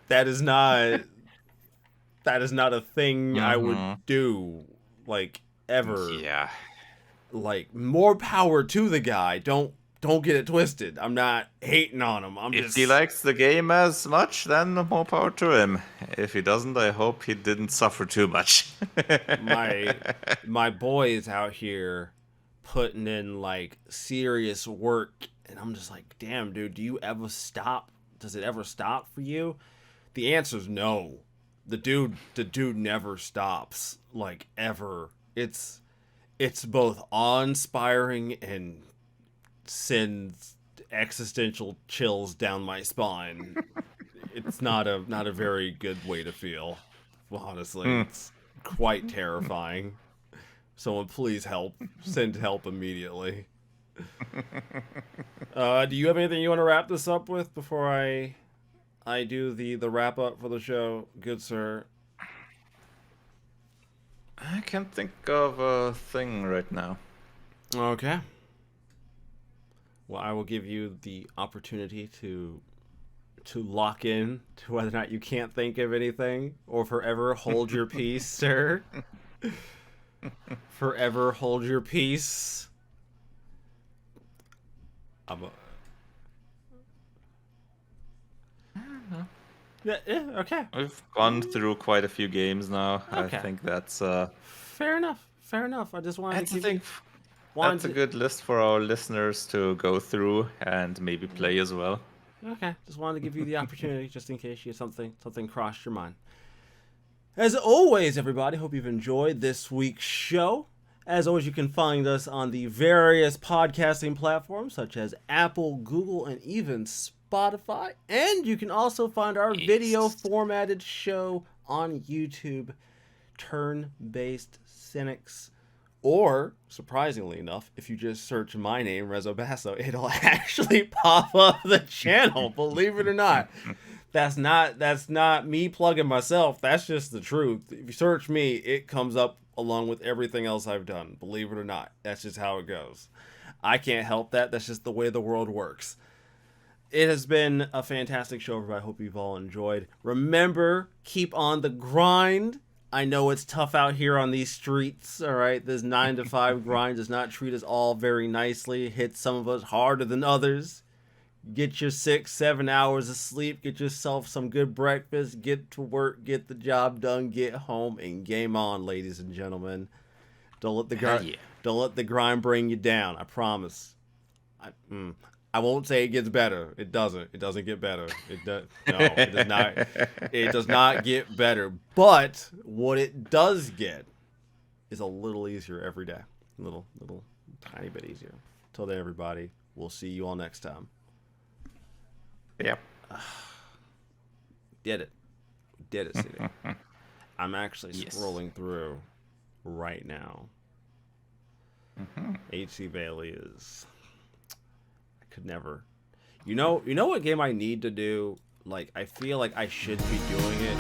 that is not a thing I would Mm-hmm. do like ever. Yeah. Like, more power to the guy. Don't get it twisted. I'm not hating on him. I'm If he just likes the game as much, then more power to him. If he doesn't, I hope he didn't suffer too much. my my boy is out here putting in like serious work, and I'm just like, damn, dude, do you ever stop? Does it ever stop for you? The answer is no. The dude never stops, like, ever. It's both awe-inspiring and sends existential chills down my spine. It's not a very good way to feel. Honestly, Hmm. it's quite terrifying. Someone please help. Send help immediately. Do you have anything you want to wrap this up with before I do the wrap up for the show, good sir? I can't think of a thing right now. Okay. Well, I will give you the opportunity to lock in to whether or not you can't think of anything, or forever hold your peace, sir. Forever hold your peace. I'm a, yeah, okay. We've gone through quite a few games now. I Okay. think that's Fair enough. Fair enough. I just wanted that's to I give you think that's a wanted good list for our listeners to go through and maybe play as well. okay. Just wanted to give you the opportunity just in case you had something crossed your mind. As always, everybody, hope you've enjoyed this week's show. As always, you can find us on the various podcasting platforms such as Apple, Google, and even Spotify. And you can also find our video Yes. formatted show on YouTube, Turn-Based Cynics. Or, surprisingly enough, if you just search my name, Reso Basso, it'll actually pop up the channel, believe it or not. That's not me plugging myself. That's just the truth. If you search me, it comes up along with everything else I've done. Believe it or not. That's just how it goes. I can't help that. That's just the way the world works. It has been a fantastic show, everybody. I hope you've all enjoyed. Remember, keep on the grind. I know it's tough out here on these streets, all right? This 9 to 5 grind does not treat us all very nicely. It hits some of us harder than others. Get your 6-7 hours of sleep, get yourself some good breakfast, get to work, get the job done, get home, and game on, ladies and gentlemen. Don't let the Hell grind yeah. don't let the grind bring you down. I promise. I won't say it gets better. It doesn't. It doesn't get better. It does. No, it does not. It does not get better. But what it does get is a little easier every day. Little tiny bit easier. Till then, everybody. We'll see you all next time. Yep. Did it. Did a CD. I'm actually Yes. scrolling through right now. H.C. Bailey is. I could never. You know what game I need to do? Like, I feel like I should be doing it,